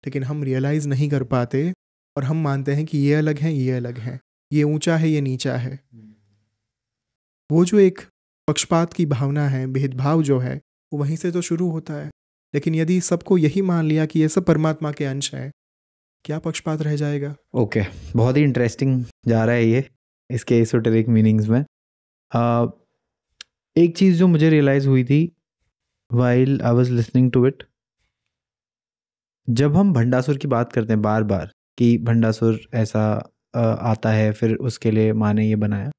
लेकिन हम रियलाइज नहीं कर पाते और हम मानते हैं कि ये अलग है, ये अलग है, ये ऊंचा है, ये नीचा है। वो जो एक पक्षपात की भावना है, भेदभाव जो है, वो वहीं से तो शुरू होता है। लेकिन यदि सबको यही मान लिया कि ये सब परमात्मा के अंश है, क्या पक्षपात रह जाएगा? ओके, बहुत ही इंटरेस्टिंग जा रहा है ये, इसके एसोटेरिक मीनिंग्स में। एक चीज़ जो मुझे रियलाइज़ हुई थी while I was listening to it, जब हम भंडासुर की बात करते हैं बार बार कि भंडासुर ऐसा आता है, फिर उसके लिए माँ ने ये बनाया,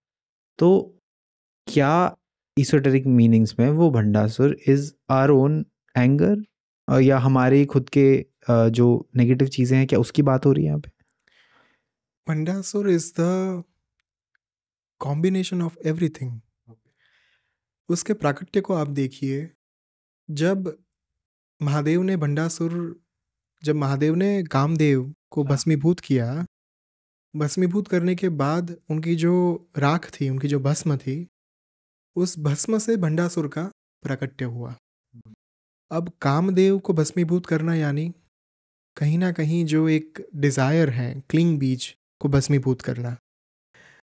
तो क्या एसोटेरिक मीनिंग्स में वो Bhandasur is our own anger या हमारे खुद के जो नेगेटिव चीज़ें हैं, क्या उसकी बात हो रही है यहाँ पे? Bhandasur is the combination of everything. उसके प्राकट्य को आप देखिए। जब महादेव ने कामदेव को भस्मीभूत किया, भस्मीभूत करने के बाद उनकी जो राख थी, उनकी जो भस्म थी, उस भस्म से भंडासुर का प्राकट्य हुआ। अब कामदेव को भस्मीभूत करना यानी कहीं ना कहीं जो एक डिज़ायर है, क्लिंग बीज को भस्मीभूत करना।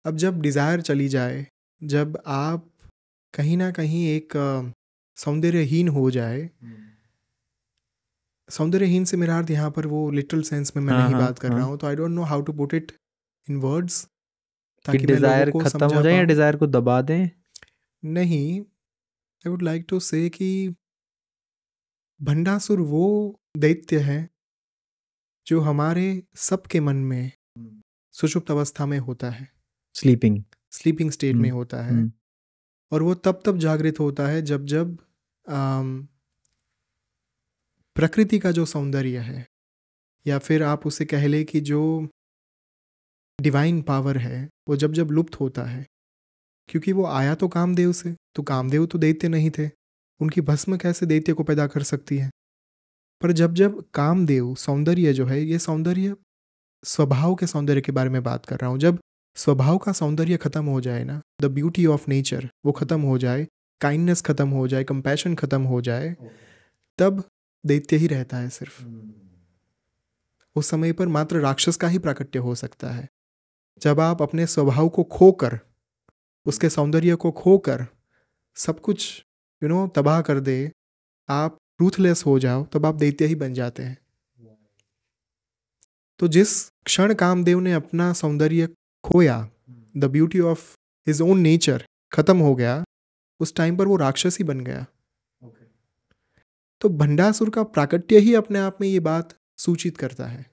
अब जब डिज़ायर चली जाए, जब आप कहीं ना कहीं एक सौंदर्यहीन हो जाए, सौंदर्यहीन से मेरा अर्थ यहाँ पर वो लिटरल सेंस में मैं नहीं बात कर रहा हूँ, तो I don't know how to put it in words ताकि मैं लोगों को खत्म हो जाए या डिजायर को दबा दें। नहीं, आई वुड लाइक टू से कि भंडासुर वो दैत्य है जो हमारे सबके मन में सुषुप्त अवस्था में होता है, स्लीपिंग स्टेट में होता है। और वो तब तब जागृत होता है जब जब प्रकृति का जो सौंदर्य है, या फिर आप उसे कह ले कि जो डिवाइन पावर है, वो जब जब लुप्त होता है। क्योंकि वो आया तो कामदेव से, तो कामदेव तो दैत्य नहीं थे, उनकी भस्म कैसे दैत्य को पैदा कर सकती है। पर जब जब कामदेव सौंदर्य जो है, ये सौंदर्य स्वभाव के सौंदर्य के बारे में बात कर रहा हूँ, जब स्वभाव का सौंदर्य खत्म हो जाए ना, द ब्यूटी ऑफ नेचर वो खत्म हो जाए, काइंडनेस खत्म हो जाए, कंपैशन खत्म हो जाए, तब दैत्य ही रहता है सिर्फ। उस समय पर मात्र राक्षस का ही प्राकट्य हो सकता है। जब आप अपने स्वभाव को खोकर, उसके सौंदर्य को खोकर सब कुछ तबाह कर दे, आप रूथलेस हो जाओ, तब आप दैत्य ही बन जाते हैं। तो जिस क्षण कामदेव ने अपना सौंदर्य खोया, the beauty of his own nature खत्म हो गया, उस टाइम पर वो राक्षस ही बन गया। तो भंडासुर का प्राकट्य ही अपने आप में ये बात सूचित करता है।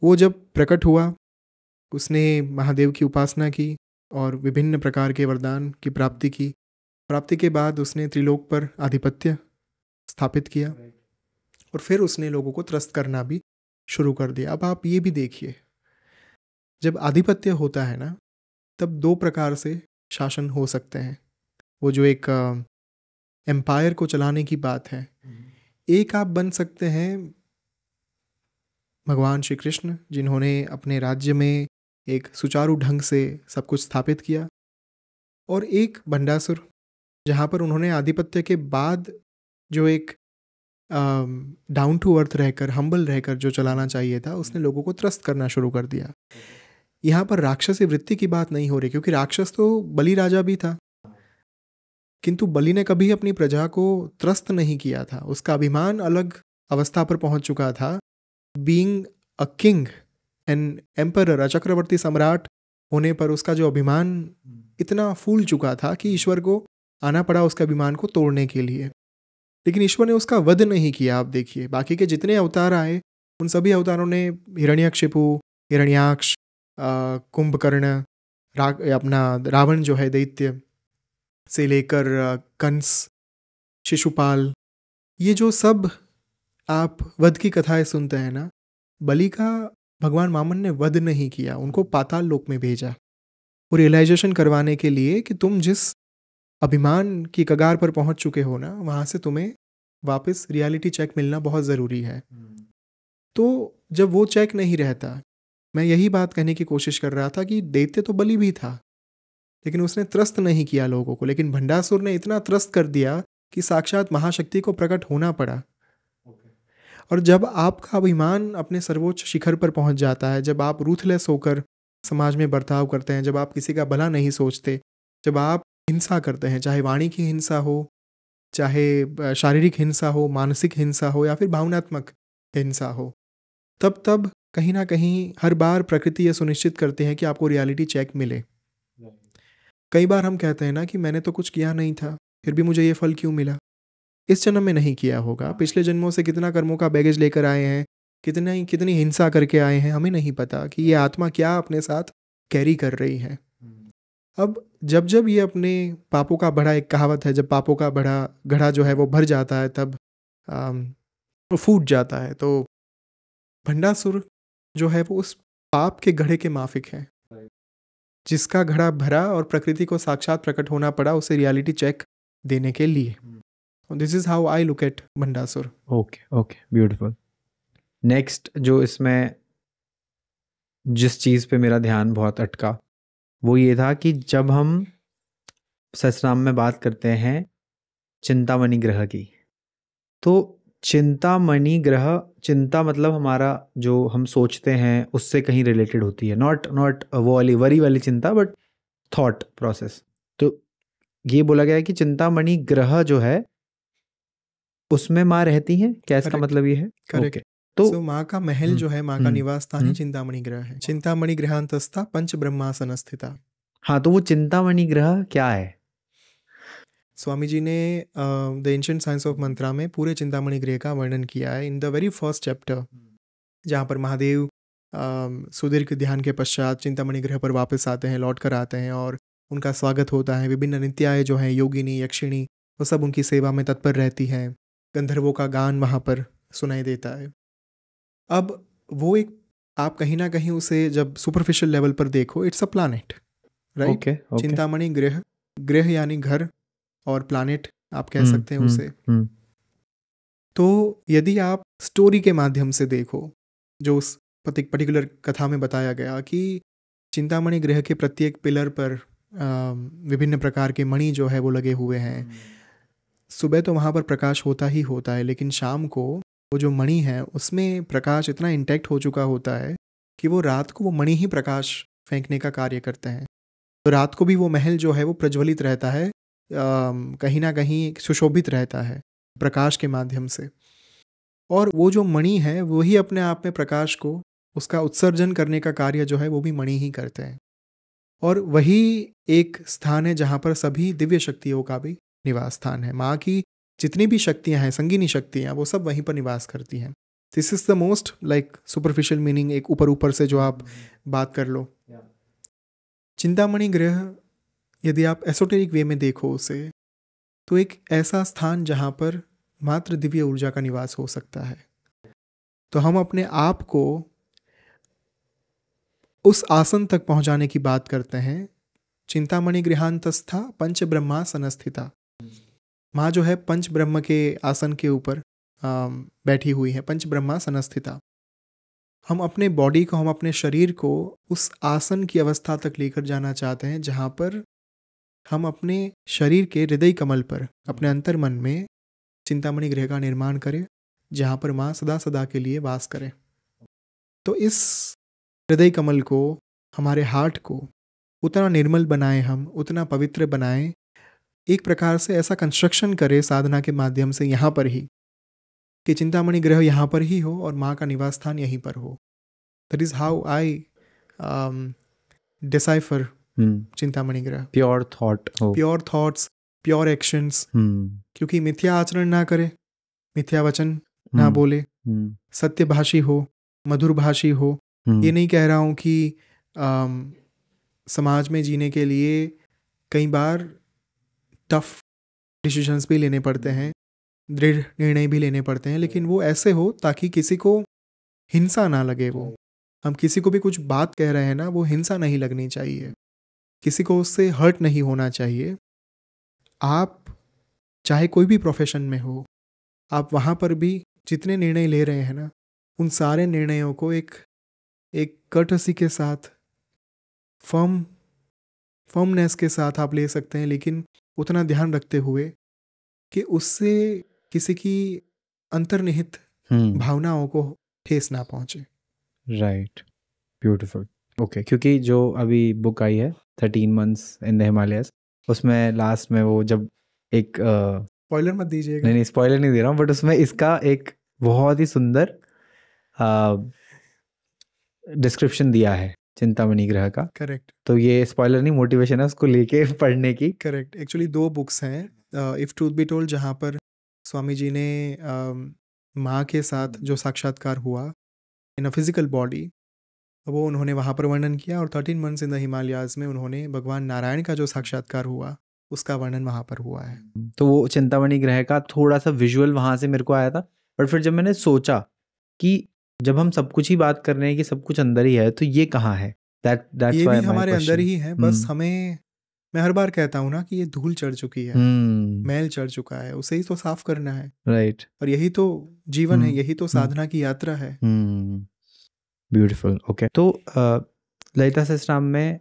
वो जब प्रकट हुआ, उसने महादेव की उपासना की और विभिन्न प्रकार के वरदान की प्राप्ति की। प्राप्ति के बाद उसने त्रिलोक पर आधिपत्य स्थापित किया और फिर उसने लोगों को त्रस्त करना भी शुरू कर दिया। अब आप ये भी देखिए, जब आधिपत्य होता है ना, तब दो प्रकार से शासन हो सकते हैं। वो जो एक एम्पायर को चलाने की बात है, एक आप बन सकते हैं भगवान श्री कृष्ण, जिन्होंने अपने राज्य में एक सुचारू ढंग से सब कुछ स्थापित किया, और एक भंडासुर, जहाँ पर उन्होंने आधिपत्य के बाद जो एक डाउन टू अर्थ रहकर, हम्बल रहकर जो चलाना चाहिए था, उसने लोगों को त्रस्त करना शुरू कर दिया। यहाँ पर राक्षसी वृत्ति की बात नहीं हो रही, क्योंकि राक्षस तो बलि राजा भी था, किंतु बलि ने कभी अपनी प्रजा को त्रस्त नहीं किया था। उसका अभिमान अलग अवस्था पर पहुंच चुका था। Being a king and emperor, चक्रवर्ती सम्राट होने पर उसका जो अभिमान इतना फूल चुका था कि ईश्वर को आना पड़ा उसके अभिमान को तोड़ने के लिए। लेकिन ईश्वर ने उसका वध नहीं किया। आप देखिए, बाकी के जितने अवतार आए, उन सभी अवतारों ने हिरण्यकशिपु, हिरण्याक्ष, कुंभकर्ण, अपना रावण जो है दैत्य से लेकर कंस, शिशुपाल, ये जो सब आप वध की कथाएं सुनते हैं ना, बलि का भगवान वामन ने वध नहीं किया, उनको पाताल लोक में भेजा, वो रियलाइजेशन करवाने के लिए कि तुम जिस अभिमान की कगार पर पहुंच चुके हो ना, वहां से तुम्हें वापस रियलिटी चेक मिलना बहुत ज़रूरी है। तो जब वो चेक नहीं रहता, मैं यही बात कहने की कोशिश कर रहा था कि दैत्य तो बलि भी था, लेकिन उसने त्रस्त नहीं किया लोगों को। लेकिन भंडासुर ने इतना त्रस्त कर दिया कि साक्षात महाशक्ति को प्रकट होना पड़ा। और जब आपका अभिमान अपने सर्वोच्च शिखर पर पहुंच जाता है, जब आप रूथलेस होकर समाज में बर्ताव करते हैं, जब आप किसी का भला नहीं सोचते, जब आप हिंसा करते हैं, चाहे वाणी की हिंसा हो, चाहे शारीरिक हिंसा हो, मानसिक हिंसा हो, या फिर भावनात्मक हिंसा हो, तब कहीं ना कहीं हर बार प्रकृति यह सुनिश्चित करते हैं कि आपको रियलिटी चेक मिले। कई बार हम कहते हैं ना कि मैंने तो कुछ किया नहीं था, फिर भी मुझे ये फल क्यों मिला। इस जन्म में नहीं किया होगा, पिछले जन्मों से कितना कर्मों का बैगेज लेकर आए हैं, कितनी हिंसा करके आए हैं, हमें नहीं पता कि ये आत्मा क्या अपने साथ कैरी कर रही है। अब जब जब ये अपने पापों का बढ़ा, एक कहावत है, जब पापों का घड़ा जो है वो भर जाता है, तब वो फूट जाता है। तो भंडासुर जो है वो उस पाप के घड़े के माफिक है, जिसका घड़ा भरा और प्रकृति को साक्षात प्रकट होना पड़ा उसे रियलिटी चेक देने के लिए। This is how I look at Bhandasur. Okay, beautiful. Next जो इसमें जिस चीज़ पे मेरा ध्यान बहुत अटका, वो ये था कि जब हम सहस्रनाम में बात करते हैं चिंतामणि ग्रह की, तो चिंतामणि ग्रह, चिंता मतलब हमारा जो हम सोचते हैं उससे कहीं रिलेटेड होती है, नॉट वो वाली वरी वाली चिंता, बट थॉट प्रोसेस। तो ये बोला गया है कि चिंतामणि ग्रह जो है उसमें माँ रहती हैं क्या? इसका मतलब ये है? करेक्ट। तो माँ का महल जो है, माँ का निवास स्थान ही चिंतामणि ग्रह है। चिंतामणि ग्रहांतस्था पंच ब्रह्मासन स्थिता। हाँ, तो वो चिंतामणि ग्रह क्या है? स्वामी जी ने द एंशिएंट साइंस ऑफ मंत्रा में पूरे चिंतामणि ग्रह का वर्णन किया है in the very first chapter, जहाँ पर महादेव सुदीर्घ ध्यान के पश्चात चिंतामणि ग्रह पर वापस आते हैं, लौट कर आते हैं और उनका स्वागत होता है। विभिन्न नित्याएँ जो हैं, योगिनी, यक्षिणी, वो सब उनकी सेवा में तत्पर रहती हैं। गंधर्वों का गान वहाँ पर सुनाई देता है। अब वो एक, आप कहीं ना कहीं उसे जब सुपरफिशियल लेवल पर देखो, it's a planet, right. Chintamani गृह, गृह यानी घर, और प्लानेट आप कह सकते हैं उसे। तो यदि आप स्टोरी के माध्यम से देखो, जो उस पर्टिकुलर कथा में बताया गया कि चिंतामणि गृह के प्रत्येक पिलर पर विभिन्न प्रकार के मणि जो है वो लगे हुए हैं। सुबह तो वहाँ पर प्रकाश होता ही होता है, लेकिन शाम को वो जो मणि है उसमें प्रकाश इतना इंटैक्ट हो चुका होता है कि वो रात को वो मणि ही प्रकाश फेंकने का कार्य करते हैं। तो रात को भी वो महल जो है वो प्रज्वलित रहता है, कहीं ना कहीं सुशोभित रहता है प्रकाश के माध्यम से। और वो जो मणि है वही अपने आप में प्रकाश को, उसका उत्सर्जन करने का कार्य जो है वो भी मणि ही करते हैं। और वही एक स्थान है जहाँ पर सभी दिव्य शक्तियों का भी निवास स्थान है। माँ की जितनी भी शक्तियाँ हैं, संगीनी शक्तियाँ, वो सब वहीं पर निवास करती हैं। This is the most like superficial meaning, एक ऊपर से जो आप बात कर लो। चिंतामणि गृह यदि आप एसोटेरिक वे में देखो उसे, तो एक ऐसा स्थान जहाँ पर मात्र दिव्य ऊर्जा का निवास हो सकता है। तो हम अपने आप को उस आसन तक पहुँचाने की बात करते हैं। चिंतामणि गृहांतस्था पंच ब्रह्मासन स्थिता। माँ जो है पंच ब्रह्म के आसन के ऊपर बैठी हुई है, पंच ब्रह्मासन स्थिता। हम अपने बॉडी को, हम अपने शरीर को उस आसन की अवस्था तक लेकर जाना चाहते हैं जहाँ पर हम अपने शरीर के हृदय कमल पर, अपने अंतर मन में चिंतामणि गृह का निर्माण करें, जहाँ पर माँ सदा सदा के लिए वास करें। तो इस हृदय कमल को, हमारे हार्ट को उतना निर्मल बनाएं, हम उतना पवित्र बनाएं, एक प्रकार से ऐसा कंस्ट्रक्शन करें साधना के माध्यम से यहाँ पर ही, कि चिंतामणि गृह यहाँ पर ही हो और माँ का निवास स्थान यहीं पर हो। That is how I decipher Chintamani गृह। प्योर थॉट हो, प्योर थॉट्स, प्योर एक्शंस। क्योंकि मिथ्या आचरण ना करे, मिथ्या वचन ना बोले, सत्यभाषी हो, मधुरभाषी हो। ये नहीं कह रहा हूँ कि समाज में जीने के लिए कई बार टफ डिसीजंस भी लेने पड़ते हैं, दृढ़ निर्णय भी लेने पड़ते हैं, लेकिन वो ऐसे हो ताकि किसी को हिंसा ना लगे। वो हम किसी को भी कुछ बात कह रहे हैं ना, वो हिंसा नहीं लगनी चाहिए, किसी को उससे हर्ट नहीं होना चाहिए। आप चाहे कोई भी प्रोफेशन में हो, आप वहाँ पर भी जितने निर्णय ले रहे हैं ना, उन सारे निर्णयों को एक कर्टसी के साथ, फर्मनेस के साथ आप ले सकते हैं, लेकिन उतना ध्यान रखते हुए कि उससे किसी की अंतर्निहित भावनाओं को ठेस ना पहुंचे। Right, beautiful. ओके, क्योंकि जो अभी बुक आई है 13 मंथ्स इन द हिमालयस, उसमें लास्ट में वो जब एक स्पॉइलर मत दीजिएगा। नहीं, स्पॉइलर नहीं दे रहा हूँ, बट उसमें इसका एक बहुत ही सुंदर डिस्क्रिप्शन दिया है चिंतामणि ग्रह का। करेक्ट। तो ये स्पॉइलर नहीं, मोटिवेशन है उसको लेके पढ़ने की। करेक्ट। एक्चुअली 2 बुक्स हैं, इफ़ ट्रूथ बी टोल्ड, जहाँ पर स्वामी जी ने माँ के साथ जो साक्षात्कार हुआ इन अ फिजिकल बॉडी, वो उन्होंने वहाँ पर वर्णन किया, और 13 मंथ्स इन द हिमालयाज में उन्होंने भगवान नारायण का जो साक्षात्कार हुआ उसका वर्णन वहाँ पर हुआ है। तो वो चिंतामणि ग्रह का थोड़ा सा विजुअल वहाँ से मेरे को आया था, बट फिर जब मैंने सोचा कि जब हम सब कुछ ही बात कर रहे हैं कि सब कुछ अंदर ही है, तो ये कहाँ है? That's ये why भी हमारे अंदर ही है, बस हमें, मैं हर बार कहता हूँ ना कि ये धूल चढ़ चुकी है, मैल चढ़ चुका है, उसे ही तो साफ करना है। राइट। और यही तो जीवन है, यही तो साधना की यात्रा है। ब्यूटीफुल। ओके, तो ललिता सहस्त्रनाम में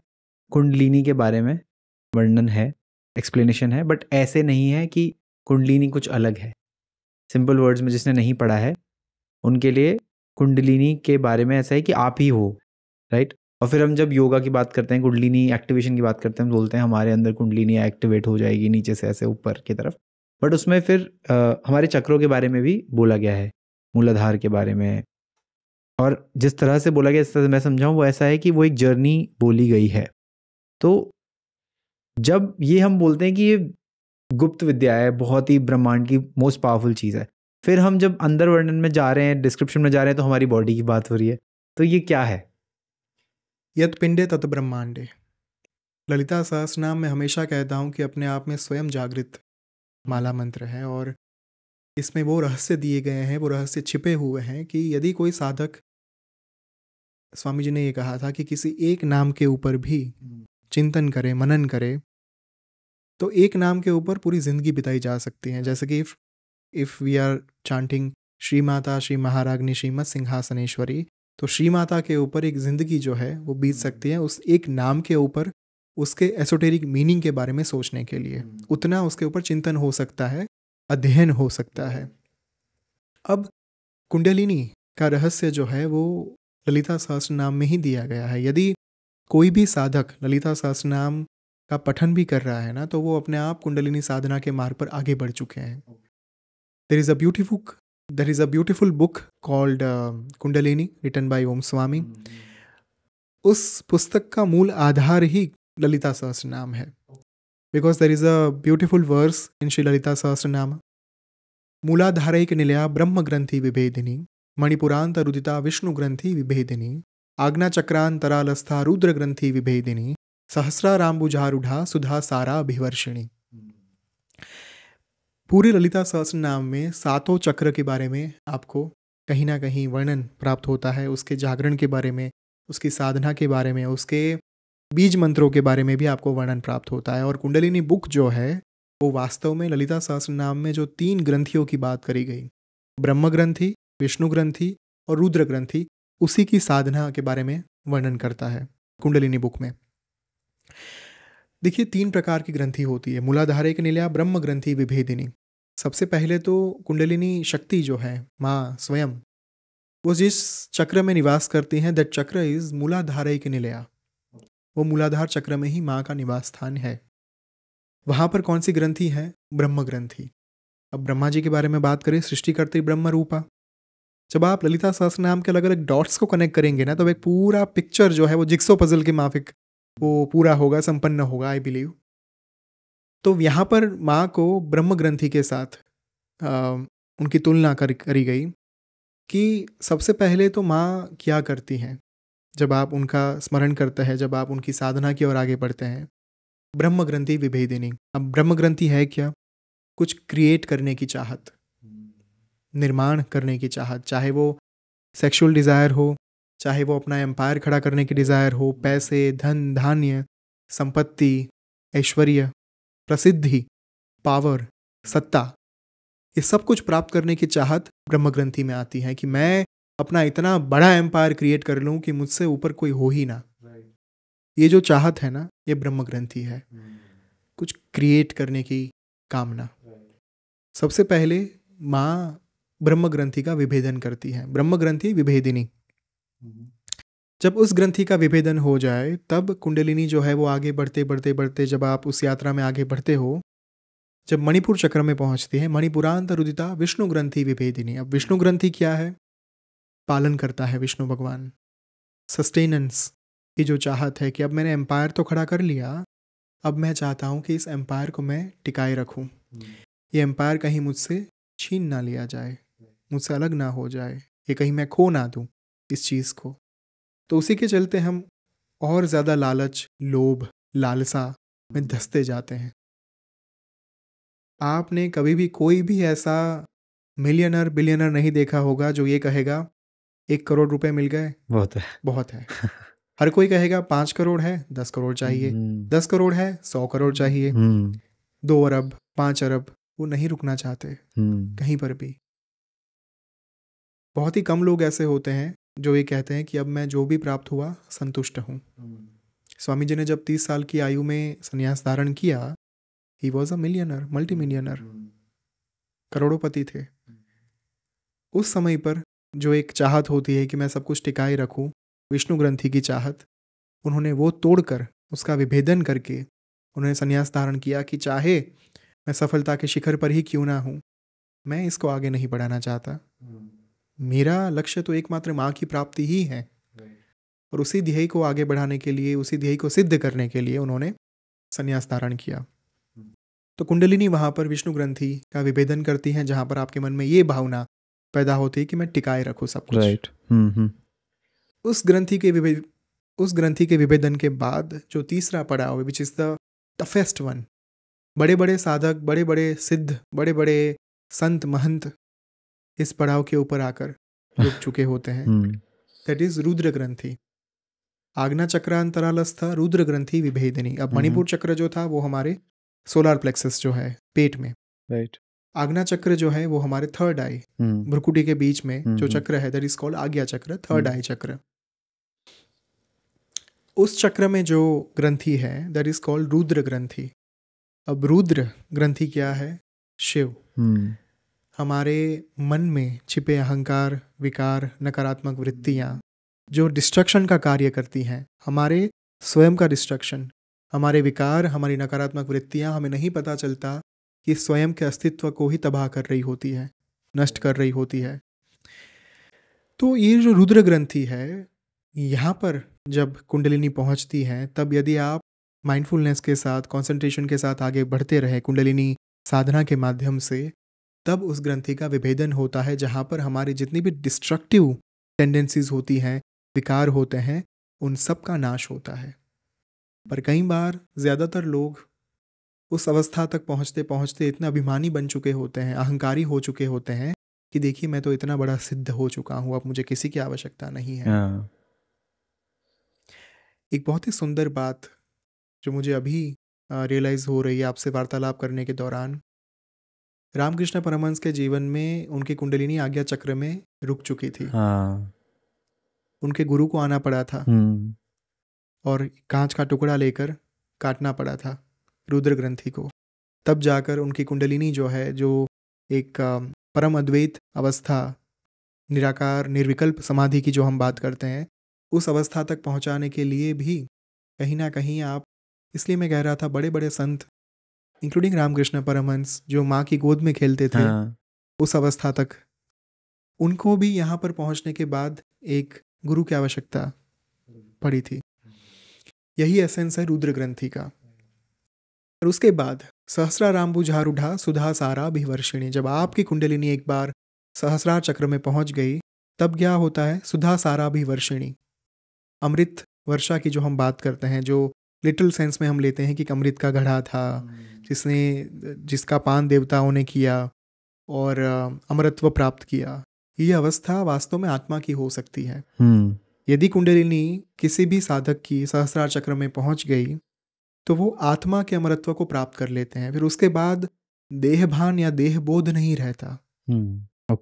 कुंडलिनी के बारे में वर्णन है, एक्सप्लेनेशन है, बट ऐसे नहीं है कि कुंडलिनी कुछ अलग है। सिंपल वर्ड्स में जिसने नहीं पढ़ा है उनके लिए कुंडलिनी के बारे में ऐसा है कि आप ही हो, राइट। और फिर हम जब योगा की बात करते हैं, कुंडलिनी एक्टिवेशन की बात करते हैं, हम बोलते हैं हमारे अंदर कुंडलिनी एक्टिवेट हो जाएगी नीचे से ऐसे ऊपर की तरफ, बट उसमें फिर हमारे चक्रों के बारे में भी बोला गया है, मूलाधार के बारे में। और जिस तरह से बोला गया, इस तरह से मैं समझाऊं, वो ऐसा है कि वो एक जर्नी बोली गई है। तो जब ये हम बोलते हैं कि ये गुप्त विद्या है, बहुत ही ब्रह्मांड की मोस्ट पावरफुल चीज़ है, फिर हम जब अंदर वर्णन में जा रहे हैं, डिस्क्रिप्शन में जा रहे हैं, तो हमारी बॉडी की बात हो रही है। तो ये क्या है? यत पिंडे तत ब्रह्मांडे। ललिता सहस्रनाम में हमेशा कहता हूँ कि अपने आप में स्वयं जागृत माला मंत्र है, और इसमें वो रहस्य दिए गए हैं, वो रहस्य छिपे हुए हैं कि यदि कोई साधक, स्वामी जी ने ये कहा था कि किसी एक नाम के ऊपर भी चिंतन करे, मनन करे, तो एक नाम के ऊपर पूरी जिंदगी बिताई जा सकती है। जैसे कि if we are chanting Shri Mata Shri महाराग्नि श्रीमत सिंहासनेश्वरी, तो श्री माता के ऊपर एक ज़िंदगी जो है वो बीत सकती है उस एक नाम के ऊपर, उसके एसोटेरिक मीनिंग के बारे में सोचने के लिए उतना उसके ऊपर चिंतन हो सकता है, अध्ययन हो सकता है। अब कुंडलिनी का रहस्य जो है वो ललिता सहस्रनाम में ही दिया गया है। यदि कोई भी साधक ललिता सहस्रनाम का पठन भी कर रहा है ना, तो वो अपने आप कुंडलिनी साधना के मार्ग पर आगे बढ़ चुके हैं। There is a beautiful book called kundalini written by ओम स्वामी। उस पुस्तक का मूल आधार ही ललिता सहस्रनाम है, because there is a beautiful verse in Shri Lalita सहस्रनाम, मूलाधारैक निलया ब्रह्म ग्रंथि विभेदिनी, मणिपुरांत रुदिता विष्णु ग्रंथि विभेदिनी, आज्ञा चक्रांतरालस्था रुद्र ग्रंथि विभेदिनी, सहस्राराम्बुजारूढ़ा सुधा सारा अभिवर्षिणी। पूरे ललिता सहस्रनाम में 7 चक्र के बारे में आपको कहीं ना कहीं वर्णन प्राप्त होता है, उसके जागरण के बारे में, उसकी साधना के बारे में, उसके बीज मंत्रों के बारे में भी आपको वर्णन प्राप्त होता है। और कुंडलिनी बुक जो है वो वास्तव में ललिता सहस्रनाम में जो 3 ग्रंथियों की बात करी गई, ब्रह्म ग्रंथि, विष्णु ग्रंथि और रुद्र ग्रंथि, उसी की साधना के बारे में वर्णन करता है कुंडलिनी बुक में। देखिए 3 प्रकार की ग्रंथि होती है, मूलाधारैक निलया ब्रह्म ग्रंथि विभेदिनी। सबसे पहले तो कुंडलिनी शक्ति जो है माँ स्वयं, वो जिस चक्र में निवास करती हैं, दैट चक्र इज मूलाधारैक निलया। वो मूलाधार चक्र में ही माँ का निवास स्थान है। वहाँ पर कौन सी ग्रंथि है? ब्रह्म ग्रंथि। अब ब्रह्मा जी के बारे में बात करें, सृष्टिकर्त्री ब्रह्म रूपा। जब आप ललिता सहस्रनाम के अलग अलग डॉट्स को कनेक्ट करेंगे ना, तो एक पूरा पिक्चर जो है वो जिक्सो पजल के माफिक वो पूरा होगा, संपन्न होगा, आई बिलीव। तो यहाँ पर माँ को ब्रह्म ग्रंथि के साथ उनकी तुलना करी गई कि सबसे पहले तो माँ क्या करती हैं जब आप उनका स्मरण करते हैं, जब आप उनकी साधना की ओर आगे बढ़ते हैं। ब्रह्म ग्रंथि विभेदिनी। अब ब्रह्म ग्रंथि है क्या? कुछ क्रिएट करने की चाहत, निर्माण करने की चाहत, चाहे वो सेक्सुअल डिज़ायर हो, चाहे वो अपना एम्पायर खड़ा करने की डिज़ायर हो, पैसे, धन, धान्य, संपत्ति, ऐश्वर्य, प्रसिद्धि, पावर, सत्ता, ये सब कुछ प्राप्त करने की चाहत ब्रह्म ग्रंथि में आती है कि मैं अपना इतना बड़ा एम्पायर क्रिएट कर लूं कि मुझसे ऊपर कोई हो ही ना। ये जो चाहत है ना, ये ब्रह्म ग्रंथि है, कुछ क्रिएट करने की कामना। सबसे पहले माँ ब्रह्म ग्रंथि का विभेदन करती है, ब्रह्म ग्रंथि विभेदिनी। जब उस ग्रंथि का विभेदन हो जाए, तब कुंडलिनी जो है वो आगे बढ़ते बढ़ते बढ़ते, जब आप उस यात्रा में आगे बढ़ते हो, जब मणिपुर चक्र में पहुंचते हैं, मणिपुरांत रुदिता विष्णु ग्रंथि विभेदिनी। अब विष्णु ग्रंथि क्या है? पालन करता है विष्णु भगवान, सस्टेनेंस की जो चाहत है कि अब मैंने एम्पायर तो खड़ा कर लिया, अब मैं चाहता हूं कि इस एम्पायर को मैं टिकाए रखूं, ये एम्पायर कहीं मुझसे छीन ना लिया जाए, मुझसे अलग ना हो जाए, ये कहीं मैं खो ना दूं इस चीज़ को। तो उसी के चलते हम और ज़्यादा लालच, लोभ, लालसा में धंसते जाते हैं। आपने कभी भी कोई भी ऐसा मिलियनर बिलियनर नहीं देखा होगा जो ये कहेगा 1 करोड़ रुपए मिल गए बहुत है। हर कोई कहेगा 5 करोड़ है, 10 करोड़ चाहिए, 10 करोड़ है, 100 करोड़ चाहिए, 2 अरब, 5 अरब। वो नहीं रुकना चाहते कहीं पर भी। बहुत ही कम लोग ऐसे होते हैं जो ये कहते हैं कि अब मैं जो भी प्राप्त हुआ संतुष्ट हूँ। स्वामी जी ने जब 30 साल की आयु में संन्यास धारण किया, he was a millionaire, multi millionaire, करोड़ोपति थे। उस समय पर जो एक चाहत होती है कि मैं सब कुछ टिकाए रखूं, विष्णु ग्रंथि की चाहत, उन्होंने वो तोड़कर उसका विभेदन करके उन्होंने संन्यास धारण किया कि चाहे मैं सफलता के शिखर पर ही क्यों ना हूं, मैं इसको आगे नहीं बढ़ाना चाहता। मेरा लक्ष्य तो एकमात्र माँ की प्राप्ति ही है। और उसी ध्येय को आगे बढ़ाने के लिए, उसी ध्येय को सिद्ध करने के लिए उन्होंने संन्यास धारण किया। तो कुंडलिनी वहाँ पर विष्णु ग्रंथि का विभेदन करती हैं, जहाँ पर आपके मन में ये भावना पैदा होती है कि मैं टिकाए रखूँ सब कुछ। राइट। उस ग्रंथि के उस ग्रंथि के विभेदन के बाद जो तीसरा पड़ाव है, which is the toughest one, बड़े बड़े साधक, बड़े बड़े सिद्ध, बड़े बड़े संत महंत इस पड़ाव के ऊपर आकर रुक चुके होते हैं। दैट इज रुद्र ग्रंथि। आज्ञा चक्रांतरालस्थ रुद्र ग्रंथि विभेदनी। अब मणिपुर चक्र जो था वो हमारे सोलार प्लेक्सस जो है पेट में, राइट। आज्ञा चक्र जो है वो हमारे थर्ड आई भ्रुकुटी के बीच में जो चक्र है, दैट इज कॉल्ड आज्ञा चक्र, थर्ड आई चक्र। उस चक्र में जो ग्रंथि है दैट इज कॉल्ड रुद्र ग्रंथि। अब रुद्र ग्रंथि क्या है? शिव। हमारे मन में छिपे अहंकार, विकार, नकारात्मक वृत्तियाँ जो डिस्ट्रक्शन का कार्य करती हैं, हमारे स्वयं का डिस्ट्रक्शन, हमारे विकार, हमारी नकारात्मक वृत्तियाँ, हमें नहीं पता चलता कि स्वयं के अस्तित्व को ही तबाह कर रही होती है, नष्ट कर रही होती है। तो ये जो रुद्र ग्रंथि है, यहाँ पर जब कुंडलिनी पहुँचती है, तब यदि आप माइंडफुलनेस के साथ, कंसंट्रेशन के साथ आगे बढ़ते रहे कुंडलिनी साधना के माध्यम से, तब उस ग्रंथि का विभेदन होता है, जहाँ पर हमारी जितनी भी डिस्ट्रक्टिव टेंडेंसीज होती हैं, विकार होते हैं, उन सब का नाश होता है। पर कई बार ज़्यादातर लोग उस अवस्था तक पहुँचते पहुँचते इतना अभिमानी बन चुके होते हैं, अहंकारी हो चुके होते हैं कि देखिए मैं तो इतना बड़ा सिद्ध हो चुका हूँ, अब मुझे किसी की आवश्यकता नहीं है। एक बहुत ही सुंदर बात जो मुझे अभी रियलाइज़ हो रही है आपसे वार्तालाप करने के दौरान, रामकृष्ण परमहंस के जीवन में उनकी कुंडलिनी आज्ञा चक्र में रुक चुकी थी। उनके गुरु को आना पड़ा था और कांच का टुकड़ा लेकर काटना पड़ा था रुद्र ग्रंथि को। तब जाकर उनकी कुंडलिनी जो है, जो एक परम अद्वैत अवस्था, निराकार निर्विकल्प समाधि की जो हम बात करते हैं, उस अवस्था तक पहुंचाने के लिए भी कहीं ना कहीं आप, इसलिए मैं कह रहा था बड़े बड़े संत इंक्लूडिंग रामकृष्ण परमहंस जो माँ की गोद में खेलते थे, उस अवस्था तक उनको भी यहाँ पर पहुँचने के बाद एक गुरु की आवश्यकता पड़ी थी। यही एसेंस है रुद्र ग्रंथि का। और उसके बाद सहस्राराम बुझारूढ़ा सुधा सारा भिवर्षिणी, जब आपकी कुंडलिनी एक बार सहस्रार चक्र में पहुंच गई, तब क्या होता है? सुधा सारा भिवर्षिणी, अमृत वर्षा की जो हम बात करते हैं, जो लिटिल सेंस में हम लेते हैं कि अमृत का घड़ा था जिसका पान देवताओं ने किया और अमरत्व प्राप्त किया। ये अवस्था वास्तव में आत्मा की हो सकती है। यदि कुंडलिनी किसी भी साधक की सहस्रार चक्र में पहुंच गई तो वो आत्मा के अमरत्व को प्राप्त कर लेते हैं। फिर उसके बाद देहभान या देहबोध नहीं रहता।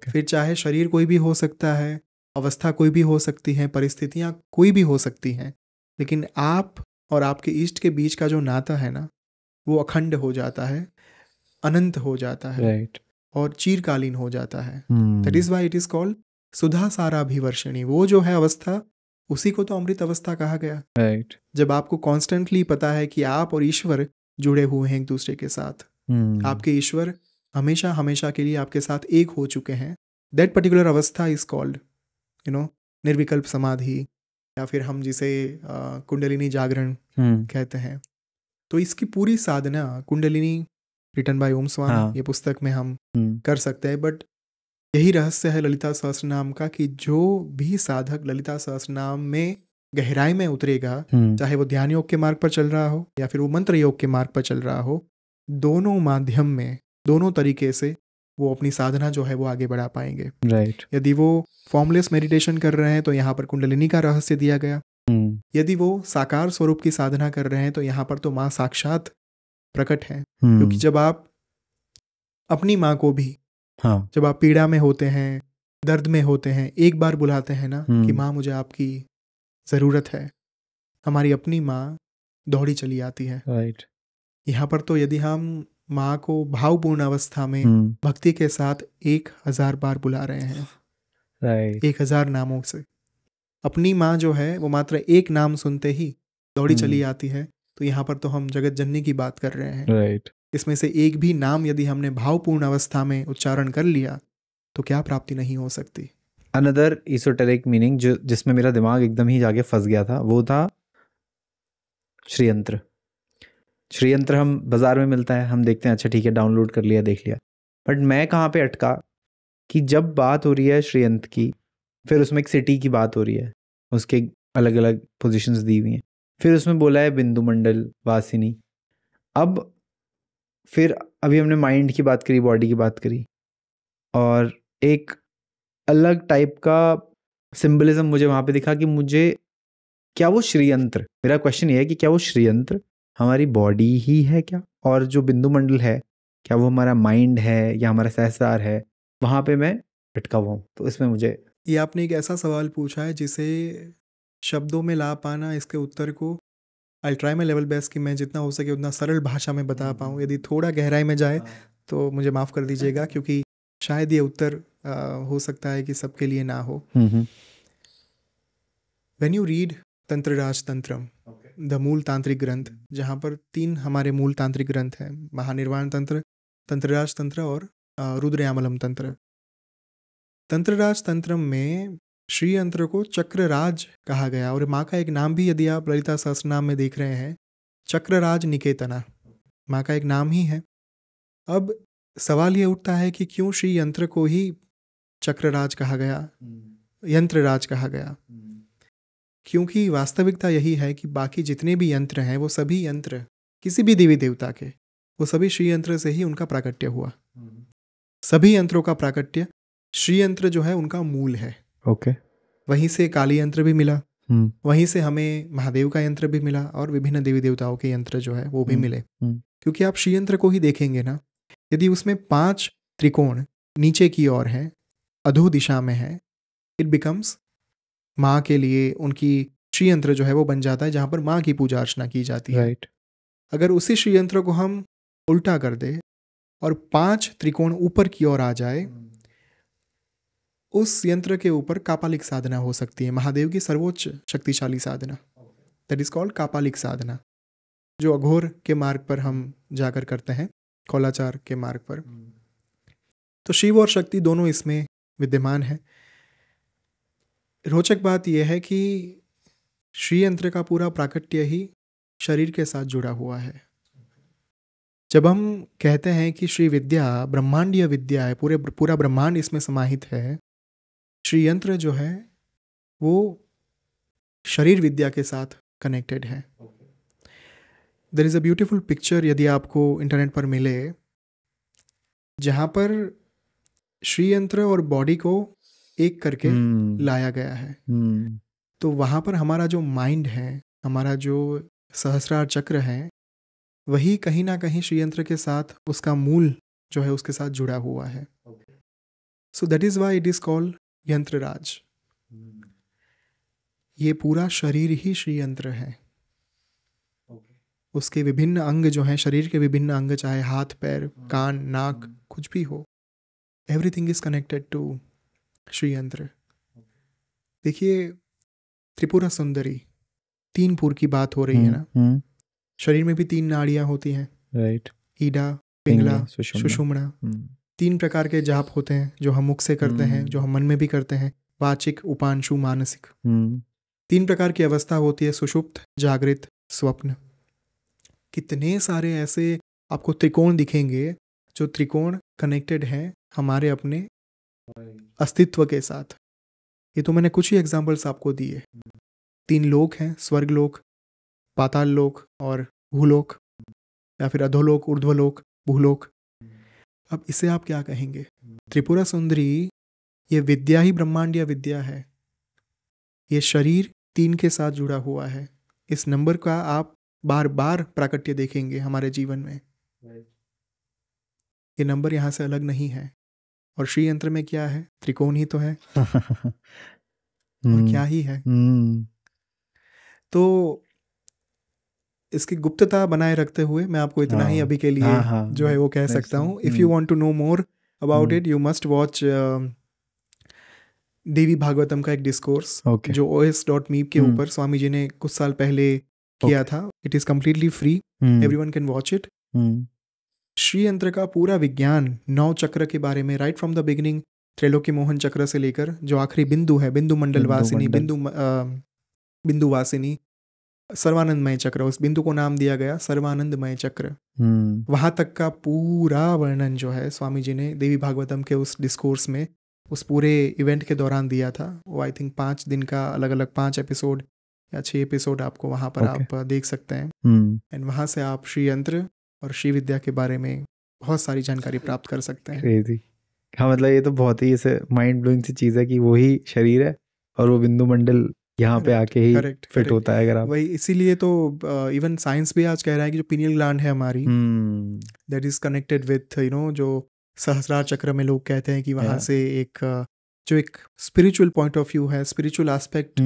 फिर चाहे शरीर कोई भी हो सकता है, अवस्था कोई भी हो सकती है, परिस्थितियां कोई भी हो सकती हैं, लेकिन आप और आपके इष्ट के बीच का जो नाता है ना, वो अखंड हो जाता है, अनंत हो जाता है, और चीरकालीन हो जाता है। That is why it is called Sudha Sarabhivarshini. वो जो है अवस्था, उसी को तो अमृत अवस्था कहा गया। जब आपको कॉन्स्टेंटली पता है कि आप और ईश्वर जुड़े हुए हैं एक दूसरे के साथ, आपके ईश्वर हमेशा हमेशा के लिए आपके साथ एक हो चुके हैं, दैट पर्टिकुलर अवस्था इज कॉल्ड निर्विकल्प समाधि, या फिर हम जिसे कुंडलिनी जागरण कहते हैं। तो इसकी पूरी साधना कुंडलिनी रिटन बाय ओम स्वामी, ये पुस्तक में हम कर सकते हैं। बट यही रहस्य है ललिता सहस्त्रनाम का कि जो भी साधक ललिता सहस्त्रनाम में गहराई में उतरेगा, चाहे वो ध्यान योग के मार्ग पर चल रहा हो या फिर वो मंत्र योग के मार्ग पर चल रहा हो, दोनों माध्यम में, दोनों तरीके से वो अपनी साधना जो है वो आगे बढ़ा पाएंगे। यदि वो फॉर्मलेस मेडिटेशन कर रहे हैं तो यहाँ पर कुंडलिनी का रहस्य दिया गया। यदि वो साकार स्वरूप की साधना कर रहे हैं तो यहाँ पर तो माँ साक्षात प्रकट है। क्योंकि जब आप अपनी माँ को भी, जब आप पीड़ा में होते हैं, दर्द में होते हैं, एक बार बुलाते हैं ना कि माँ मुझे आपकी ज़रूरत है, हमारी अपनी माँ दौड़ी चली आती है। यहाँ पर तो यदि हम माँ को भावपूर्ण अवस्था में भक्ति के साथ 1000 बार बुला रहे हैं, 1000 नामों से, अपनी माँ जो है वो मात्र एक नाम सुनते ही दौड़ी चली आती है, तो यहाँ पर तो हम जगत जननी की बात कर रहे हैं। इसमें से एक भी नाम यदि हमने भावपूर्ण अवस्था में उच्चारण कर लिया तो क्या प्राप्ति नहीं हो सकती। अनदर एसोटेरिक मीनिंग जो जिसमें मेरा दिमाग एकदम ही जाके फंस गया था, वो था श्रीयंत्र। श्रीयंत्र हम बाजार में मिलता है, हम देखते हैं, अच्छा ठीक है डाउनलोड कर लिया, देख लिया। बट मैं कहाँ पे अटका कि जब बात हो रही है श्रीयंत्र की, फिर उसमें एक सिटी की बात हो रही है, उसके अलग अलग पोजीशंस दी हुई हैं। फिर उसमें बोला है बिंदु मंडल वासिनी। अब फिर अभी हमने माइंड की बात करी, बॉडी की बात करी, और एक अलग टाइप का सिंबलिज्म मुझे वहाँ पे दिखा कि मुझे क्या वो श्रीयंत्र, मेरा क्वेश्चन ये है कि क्या वो श्रीयंत्र हमारी बॉडी ही है क्या, और जो बिंदु मंडल है क्या वो हमारा माइंड है या हमारा सहस्रार है, वहाँ पे मैं अटका हुआ हूँ। तो इसमें मुझे ये आपने एक ऐसा सवाल पूछा है जिसे शब्दों में ला पाना, इसके उत्तर को I try my level best कि मैं जितना हो सके उतना सरल भाषा में बता पाऊँ। यदि थोड़ा गहराई में जाए तो मुझे माफ़ कर दीजिएगा, क्योंकि शायद ये उत्तर हो सकता है कि सबके लिए ना हो। व्हेन यू रीड तंत्रराज तंत्रम, द मूल तांत्रिक ग्रंथ, जहाँ पर 3 हमारे मूल तांत्रिक ग्रंथ हैं, महानिर्वाण तंत्र, तंत्रराज तंत्र और रुद्रयामलम तंत्र। तंत्रराज तंत्रम में श्री यंत्र को चक्रराज कहा गया, और माँ का एक नाम भी यदि आप ललिता सहस्त्रनाम में देख रहे हैं, चक्रराज निकेतना, माँ का एक नाम ही है। अब सवाल ये उठता है कि क्यों श्री यंत्र को ही चक्रराज कहा गया, यंत्रराज कहा गया? क्योंकि वास्तविकता यही है कि बाकी जितने भी यंत्र हैं वो सभी यंत्र किसी भी देवी देवता के, वो सभी श्री यंत्र से ही उनका प्राकट्य हुआ। सभी यंत्रों का प्राकट्य श्री यंत्र जो है उनका मूल है। ओके। वहीं से काली यंत्र भी मिला, वहीं से हमें महादेव का यंत्र भी मिला, और विभिन्न देवी देवताओं के यंत्र जो है वो भी मिले। क्योंकि आप श्री यंत्र को ही देखेंगे ना, यदि उसमें 5 त्रिकोण नीचे की ओर हैं, अधो दिशा में है, इट बिकम्स माँ के लिए उनकी श्री यंत्र जो है वो बन जाता है, जहाँ पर माँ की पूजा अर्चना की जाती है। राइट। अगर उसी श्री यंत्र को हम उल्टा कर दे और 5 त्रिकोण ऊपर की ओर आ जाए, उस यंत्र के ऊपर कापालिक साधना हो सकती है, महादेव की सर्वोच्च शक्तिशाली साधना, दैट इज कॉल्ड कापालिक साधना, जो अघोर के मार्ग पर हम जाकर करते हैं, कौलाचार के मार्ग पर। तो शिव और शक्ति दोनों इसमें विद्यमान है। रोचक बात यह है कि श्री यंत्र का पूरा प्राकट्य ही शरीर के साथ जुड़ा हुआ है। जब हम कहते हैं कि श्री विद्या ब्रह्मांडीय विद्या है, पूरा ब्रह्मांड इसमें समाहित है, श्री यंत्र जो है वो शरीर विद्या के साथ कनेक्टेड है। There is a beautiful picture, यदि आपको इंटरनेट पर मिले, जहाँ पर श्री यंत्र और बॉडी को एक करके लाया गया है। तो वहाँ पर हमारा जो माइंड है, हमारा जो सहस्रार चक्र है, वही कहीं ना कहीं श्री यंत्र के साथ उसका मूल जो है उसके साथ जुड़ा हुआ है। So that is why it is called Yantraraj. ये पूरा शरीर ही श्री यंत्र है। उसके विभिन्न अंग जो हैं, शरीर के विभिन्न अंग, चाहे हाथ पैर कान नाक कुछ भी हो, everything is connected to Shri Yantra. देखिए त्रिपुरा सुंदरी, 3 पुर की बात हो रही है ना, शरीर में भी 3 नाड़ियां होती हैं, राइट। ईडा, पिंगला, सुषुम्ना। 3 प्रकार के जाप होते हैं जो हम मुख से करते हैं, जो हम मन में भी करते हैं, वाचिक, उपांशु, मानसिक। 3 प्रकार की अवस्था होती है, सुषुप्त, जागृत, स्वप्न। कितने सारे ऐसे आपको त्रिकोण दिखेंगे जो त्रिकोण कनेक्टेड हैं हमारे अपने अस्तित्व के साथ। ये तो मैंने कुछ ही एग्जाम्पल्स आपको दिए। 3 लोक हैं, स्वर्ग लोक, पाताल लोक और भूलोक, या फिर अधोलोक, ऊर्ध्वलोक, भूलोक। अब इसे आप क्या कहेंगे? त्रिपुरा सुंदरी ये विद्या ही ब्रह्मांडीय विद्या है। ये शरीर 3 के साथ जुड़ा हुआ है। इस नंबर का आप बार बार प्राकट्य देखेंगे हमारे जीवन में। ये नंबर यहाँ से अलग नहीं है। और श्री यंत्र में क्या है? त्रिकोण ही तो है। और क्या ही है। तो इसकी गुप्तता बनाए रखते हुए मैं आपको इतना ही अभी के लिए जो है वो कह सकता हूँ। If you want to know more about it, you must watch Devi Bhagavatam का एक डिस्कोर्स जो os.me के ऊपर स्वामी जी ने कुछ साल पहले किया था। It is completely free, everyone can watch it. Shri यंत्र का पूरा विज्ञान 9 चक्र के बारे में, राइट फ्रॉम द बिगिनिंग, त्रैलोक्य मोहन चक्र से लेकर जो आखिरी बिंदु है, बिंदु मंडल वासिनी, बिंदु वासिनी, सर्वानंदमय चक्र, उस बिंदु को नाम दिया गया सर्वानंदमय चक्र। वहां तक का पूरा वर्णन जो है स्वामी जी ने देवी भागवतम के उस डिस्कोर्स में, उस पूरे इवेंट के दौरान दिया था। वो आई थिंक 5 दिन का अलग अलग 5 एपिसोड या 6 एपिसोड आपको वहाँ पर Okay. आप देख सकते हैं। एंड वहाँ से आप श्री यंत्र और श्री विद्या के बारे में बहुत सारी जानकारी प्राप्त कर सकते हैं। क्रेजी। हाँ, मतलब ये तो बहुत ही ऐसे माइंड ब्लोइंग सी चीज़ है कि वही शरीर है और वो बिंदु मंडल यहाँ पे आके ही फिट होता है। अगर आप वही, इसीलिए तो इवन साइंस भी आज कह रहा है कि जो पीनियल ग्लैंड है हमारी, दैट इज कनेक्टेड विथ जो सहस्रार चक्र में लोग कहते हैं कि वहाँ से एक जो एक स्पिरिचुअल पॉइंट ऑफ व्यू है, स्पिरिचुअल एस्पेक्ट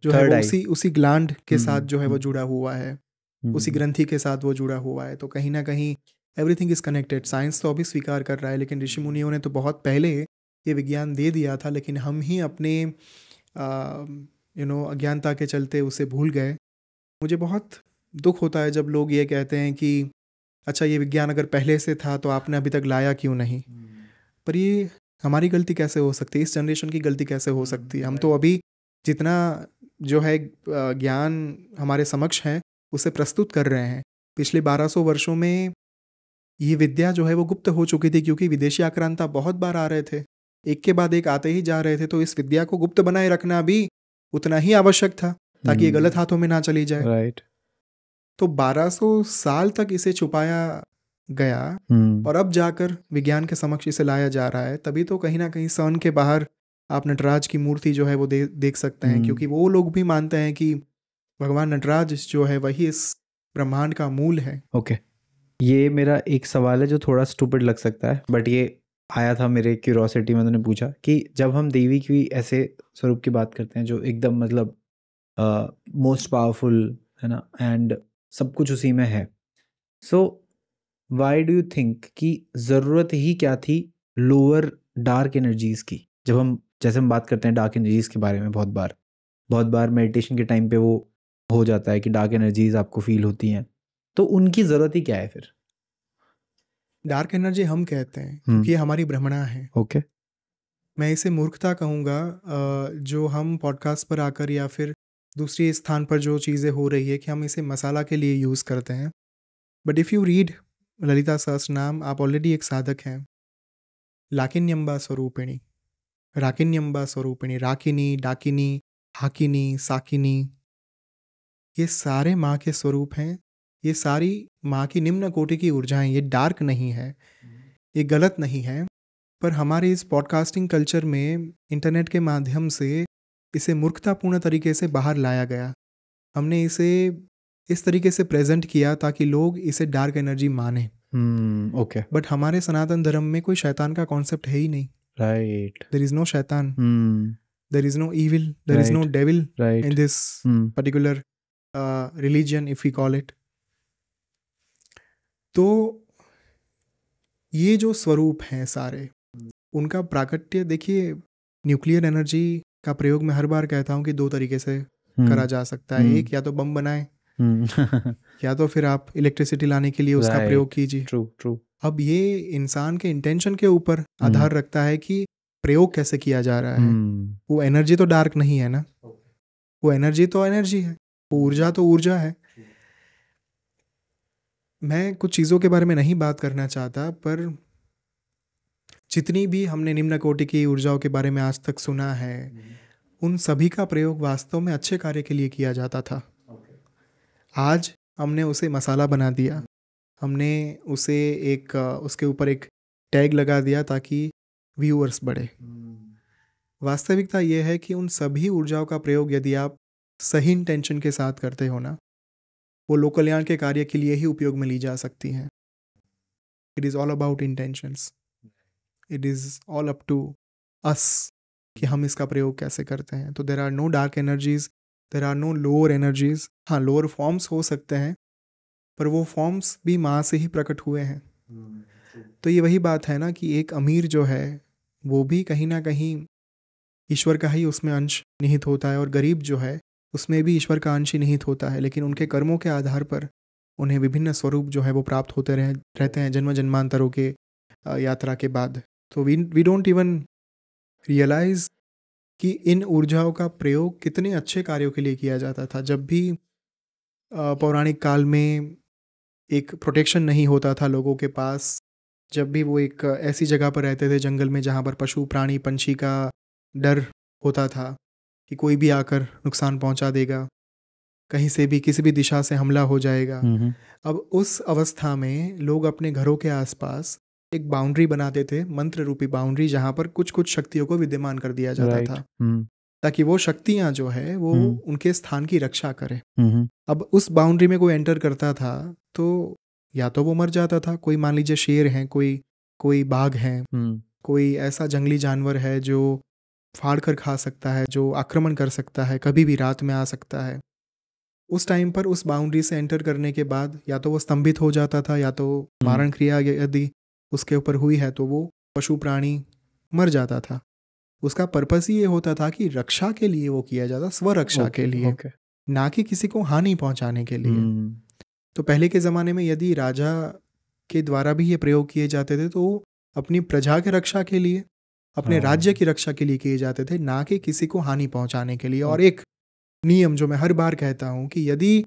जो है वो उसी ग्लैंड के साथ जो है वो जुड़ा हुआ है, उसी ग्रंथि के साथ वो जुड़ा हुआ है। तो कहीं ना कहीं एवरीथिंग इज कनेक्टेड। साइंस तो अभी स्वीकार कर रहा है, लेकिन ऋषि मुनियों ने तो बहुत पहले ये विज्ञान दे दिया था, लेकिन हम ही अपने अज्ञानता के चलते उसे भूल गए। मुझे बहुत दुख होता है जब लोग ये कहते हैं कि अच्छा, ये विज्ञान अगर पहले से था तो आपने अभी तक लाया क्यों नहीं। पर ये हमारी गलती कैसे हो सकती है, इस जनरेशन की गलती कैसे हो सकती है। हम तो अभी जितना जो है ज्ञान हमारे समक्ष है उसे प्रस्तुत कर रहे हैं। पिछले 1200 वर्षों में ये विद्या जो है वो गुप्त हो चुकी थी, क्योंकि विदेशी आक्रांता बहुत बार आ रहे थे, एक के बाद एक आते ही जा रहे थे। तो इस विद्या को गुप्त बनाए रखना भी उतना ही आवश्यक था ताकि ये गलत हाथों में ना चली जाए। राइट। तो 1200 साल तक इसे छुपाया गया और अब जाकर विज्ञान के समक्ष इसे लाया जा रहा है। तभी तो कहीं ना कहीं सन के बाहर आप नटराज की मूर्ति जो है वो देख सकते हैं, क्योंकि वो लोग भी मानते हैं कि भगवान नटराज जो है वही इस ब्रह्मांड का मूल है। ओके, ये मेरा एक सवाल है जो थोड़ा स्टूपिड लग सकता है, बट ये आया था मेरे क्यूरोसिटी में। उन्होंने पूछा कि जब हम देवी की ऐसे स्वरूप की बात करते हैं जो एकदम मतलब मोस्ट पावरफुल है ना, एंड सब कुछ उसी में है, so why do you think कि ज़रूरत ही क्या थी लोअर डार्क एनर्जीज़ की। जब हम जैसे हम बात करते हैं डार्क एनर्जीज़ के बारे में, बहुत बार मेडिटेशन के टाइम पे वो हो जाता है कि डार्क एनर्जीज़ आपको फील होती हैं, तो उनकी ज़रूरत ही क्या है फिर। डार्क एनर्जी हम कहते हैं क्योंकि हमारी भ्रमणा है। ओके, मैं इसे मूर्खता कहूँगा जो हम पॉडकास्ट पर आकर या फिर दूसरे स्थान पर जो चीज़ें हो रही है कि हम इसे मसाला के लिए यूज़ करते हैं। But if you read Lalita Sahasranama, आप ऑलरेडी एक साधक हैं। लाकिन्यम्बा स्वरूपिणी, राकिन्यम्बा स्वरूपिणी, राकिनी, डाकिनी, हाकिनी, साकिनी, ये सारे माँ के स्वरूप हैं। ये सारी माँ की निम्न कोटि की ऊर्जाएं। ये डार्क नहीं है, ये गलत नहीं है, पर हमारे इस पॉडकास्टिंग कल्चर में इंटरनेट के माध्यम से इसे मूर्खतापूर्ण तरीके से बाहर लाया गया। हमने इसे इस तरीके से प्रेजेंट किया ताकि लोग इसे डार्क एनर्जी माने। ओके, बट हमारे सनातन धर्म में कोई शैतान का कॉन्सेप्ट है ही नहीं। राइट, देयर इज नो शैतान, there is no evil, there is no devil in this particular religion, if we call it. तो ये जो स्वरूप हैं सारे, उनका प्राकट्य देखिए। न्यूक्लियर एनर्जी का प्रयोग मैं हर बार कहता हूँ कि 2 तरीके से करा जा सकता है। एक, या तो बम बनाए, या तो फिर आप इलेक्ट्रिसिटी लाने के लिए उसका प्रयोग कीजिए। ट्रू। अब ये इंसान के इंटेंशन के ऊपर आधार रखता है कि प्रयोग कैसे किया जा रहा है। वो एनर्जी तो डार्क नहीं है ना, वो एनर्जी तो एनर्जी है, वो ऊर्जा तो ऊर्जा है। मैं कुछ चीज़ों के बारे में नहीं बात करना चाहता, पर जितनी भी हमने निम्न कोटि की ऊर्जाओं के बारे में आज तक सुना है, उन सभी का प्रयोग वास्तव में अच्छे कार्य के लिए किया जाता था। आज हमने उसे मसाला बना दिया, हमने उसे एक उसके ऊपर एक टैग लगा दिया ताकि व्यूअर्स बढ़े। वास्तविकता यह है कि उन सभी ऊर्जाओं का प्रयोग यदि आप सही इंटेंशन के साथ करते हो ना, वो लोक कल्याण के कार्य के लिए ही उपयोग में ली जा सकती हैं। It is all about intentions, it is all up to us कि हम इसका प्रयोग कैसे करते हैं। तो there are no dark energies, there are no lower energies. हाँ, लोअर फॉर्म्स हो सकते हैं, पर वो फॉर्म्स भी माँ से ही प्रकट हुए हैं। तो ये वही बात है ना कि एक अमीर जो है वो भी कहीं ना कहीं ईश्वर का ही उसमें अंश निहित होता है, और गरीब जो है उसमें भी ईश्वर का अंश ही निहित होता है। लेकिन उनके कर्मों के आधार पर उन्हें विभिन्न स्वरूप जो है वो प्राप्त होते रहते हैं जन्म जन्मांतरों के यात्रा के बाद। तो वी डोंट इवन रियलाइज कि इन ऊर्जाओं का प्रयोग कितने अच्छे कार्यों के लिए किया जाता था। जब भी पौराणिक काल में एक प्रोटेक्शन नहीं होता था लोगों के पास, जब भी वो एक ऐसी जगह पर रहते थे जंगल में जहाँ पर पशु प्राणी पंछी का डर होता था कि कोई भी आकर नुकसान पहुँचा देगा, कहीं से भी किसी भी दिशा से हमला हो जाएगा। अब उस अवस्था में लोग अपने घरों के आसपास एक बाउंड्री बनाते थे, मंत्र रूपी बाउंड्री, जहाँ पर कुछ कुछ शक्तियों को विद्यमान कर दिया जाता था, ताकि वो शक्तियाँ जो है वो उनके स्थान की रक्षा करे। अब उस बाउंड्री में कोई एंटर करता था तो या तो वो मर जाता था। कोई मान लीजिए शेर है, कोई बाघ है, कोई ऐसा जंगली जानवर है जो फाड़ कर खा सकता है, जो आक्रमण कर सकता है, कभी भी रात में आ सकता है। उस टाइम पर उस बाउंड्री से एंटर करने के बाद या तो वो स्तंभित हो जाता था, या तो मारण क्रिया यदि उसके ऊपर हुई है तो वो पशु प्राणी मर जाता था। उसका पर्पस ही ये होता था कि रक्षा के लिए वो किया जाता, स्वरक्षा के लिए, ना कि किसी को हानि पहुंचाने के लिए। तो पहले के ज़माने में यदि राजा के द्वारा भी ये प्रयोग किए जाते थे तो अपनी प्रजा के रक्षा के लिए, अपने राज्य की रक्षा के लिए किए जाते थे, ना कि किसी को हानि पहुंचाने के लिए। और एक नियम जो मैं हर बार कहता हूं कि यदि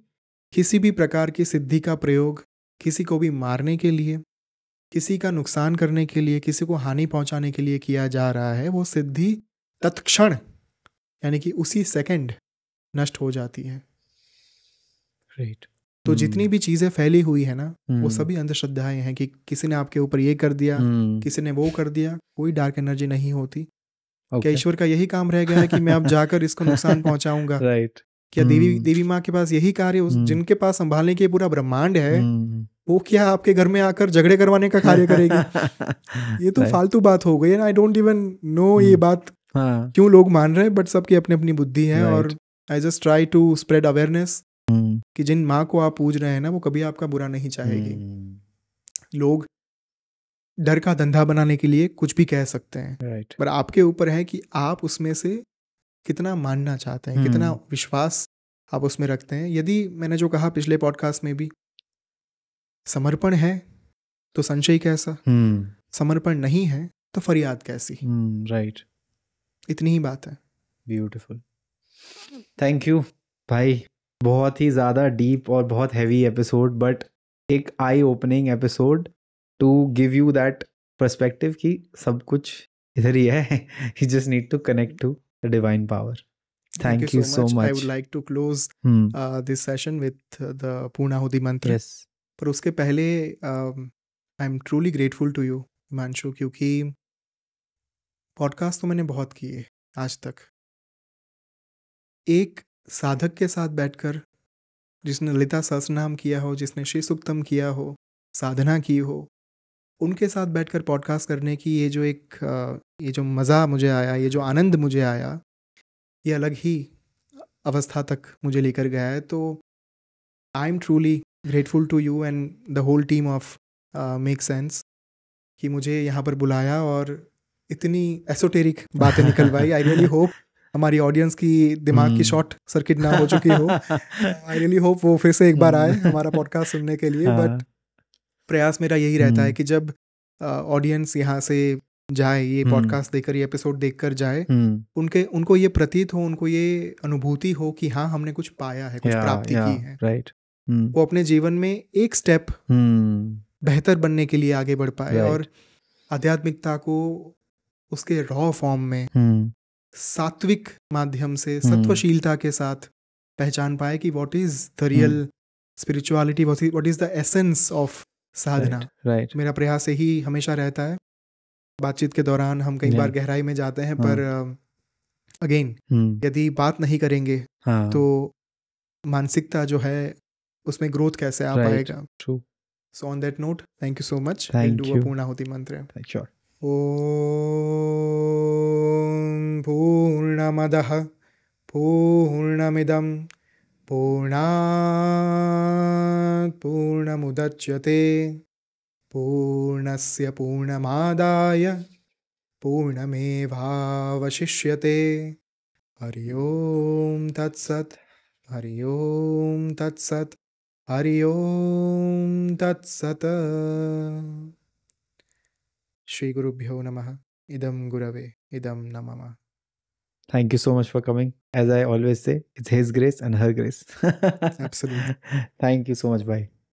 किसी भी प्रकार की सिद्धि का प्रयोग किसी को भी मारने के लिए, किसी का नुकसान करने के लिए, किसी को हानि पहुंचाने के लिए किया जा रहा है, वो सिद्धि तत्क्षण यानी कि उसी सेकंड नष्ट हो जाती है। राइट। तो जितनी भी चीज़ें फैली हुई है ना, वो सभी अंधश्रद्धाएं हैं कि किसी ने आपके ऊपर ये कर दिया, किसी ने वो कर दिया। कोई डार्क एनर्जी नहीं होती। क्या ईश्वर का यही काम रह गया है कि मैं अब जाकर इसको नुकसान पहुंचाऊंगा? राइट। क्या देवी माँ के पास यही कार्य, जिनके पास संभालने के पूरा ब्रह्मांड है, वो क्या आपके घर में आकर झगड़े करवाने का कार्य करेगी? ये तो फालतू बात हो गई है ना। आई डोंट इवन नो ये बात क्यों लोग मान रहे हैं, बट सबकी अपनी अपनी बुद्धि है। और I just try to spread awareness कि जिन माँ को आप पूज रहे हैं ना, वो कभी आपका बुरा नहीं चाहेगी। लोग डर का धंधा बनाने के लिए कुछ भी कह सकते हैं, पर आपके ऊपर है कि आप उसमें से कितना मानना चाहते हैं, कितना विश्वास आप उसमें रखते हैं। यदि मैंने जो कहा पिछले पॉडकास्ट में भी, समर्पण है तो संशय कैसा, समर्पण नहीं है तो फरियाद कैसी। राइट। इतनी ही बात है। ब्यूटीफुल। थैंक यू भाई। बहुत ही ज़्यादा डीप और बहुत हैवी एपिसोड, बट एक eye opening episode to give you that perspective कि सब कुछ इधर ही है। You just need to connect to the divine power. Thank you so much. I would like to close this session with the Purnahuti mantra. Yes. पर उसके पहले I am truly grateful to you, Himanshu, क्योंकि podcast तो मैंने बहुत किए आज तक। एक साधक के साथ बैठकर, जिसने ललिता सहस्रनाम किया हो, जिसने श्री सूक्तम किया हो, साधना की हो, उनके साथ बैठकर पॉडकास्ट करने की ये जो मज़ा मुझे आया, ये जो आनंद मुझे आया, ये अलग ही अवस्था तक मुझे लेकर गया है। तो I am truly grateful to you and the whole team of Make Sense कि मुझे यहाँ पर बुलाया और इतनी एसोटेरिक बातें निकलवाई। आई रियली होप हमारी ऑडियंस की दिमाग की शॉर्ट सर्किट ना हो चुकी हो। आई रियली होप वो फिर से एक बार आए हमारा पॉडकास्ट सुनने के लिए। बट प्रयास मेरा यही रहता है कि जब ऑडियंस यहाँ से जाए, ये पॉडकास्ट देखकर, ये एपिसोड देखकर जाए, उनको ये प्रतीत हो, उनको ये अनुभूति हो कि हाँ, हमने कुछ पाया है, कुछ प्राप्ति की है। राइट। वो अपने जीवन में एक स्टेप बेहतर बनने के लिए आगे बढ़ पाए और आध्यात्मिकता को उसके रॉ फॉर्म में सात्विक माध्यम से, सत्वशीलता के साथ पहचान पाए कि what is the real spirituality, what is the essence of Sadhana. Right. मेरा प्रयास यही हमेशा रहता है। बातचीत के दौरान हम कई बार गहराई में जाते हैं, पर अगेन यदि बात नहीं करेंगे तो मानसिकता जो है उसमें ग्रोथ कैसे आ पाएगा। True. So on that note, thank you so much. Thank we'll do you. a Purnahuti mantra. Sure. Om Purnamadah Purnamidam Purnat Purnamudachyate Purnasya Purnamadaya Purnamevavashishyate. Hari Om Tat Sat. Hari Om Tat Sat. Hari Om Tat Sat. Shri Gurubhyo Namah. Idam Gurave. Idam Namama. Thank you so much for coming. As I always say, it's His grace and her grace. Absolutely. Thank you so much. Bye.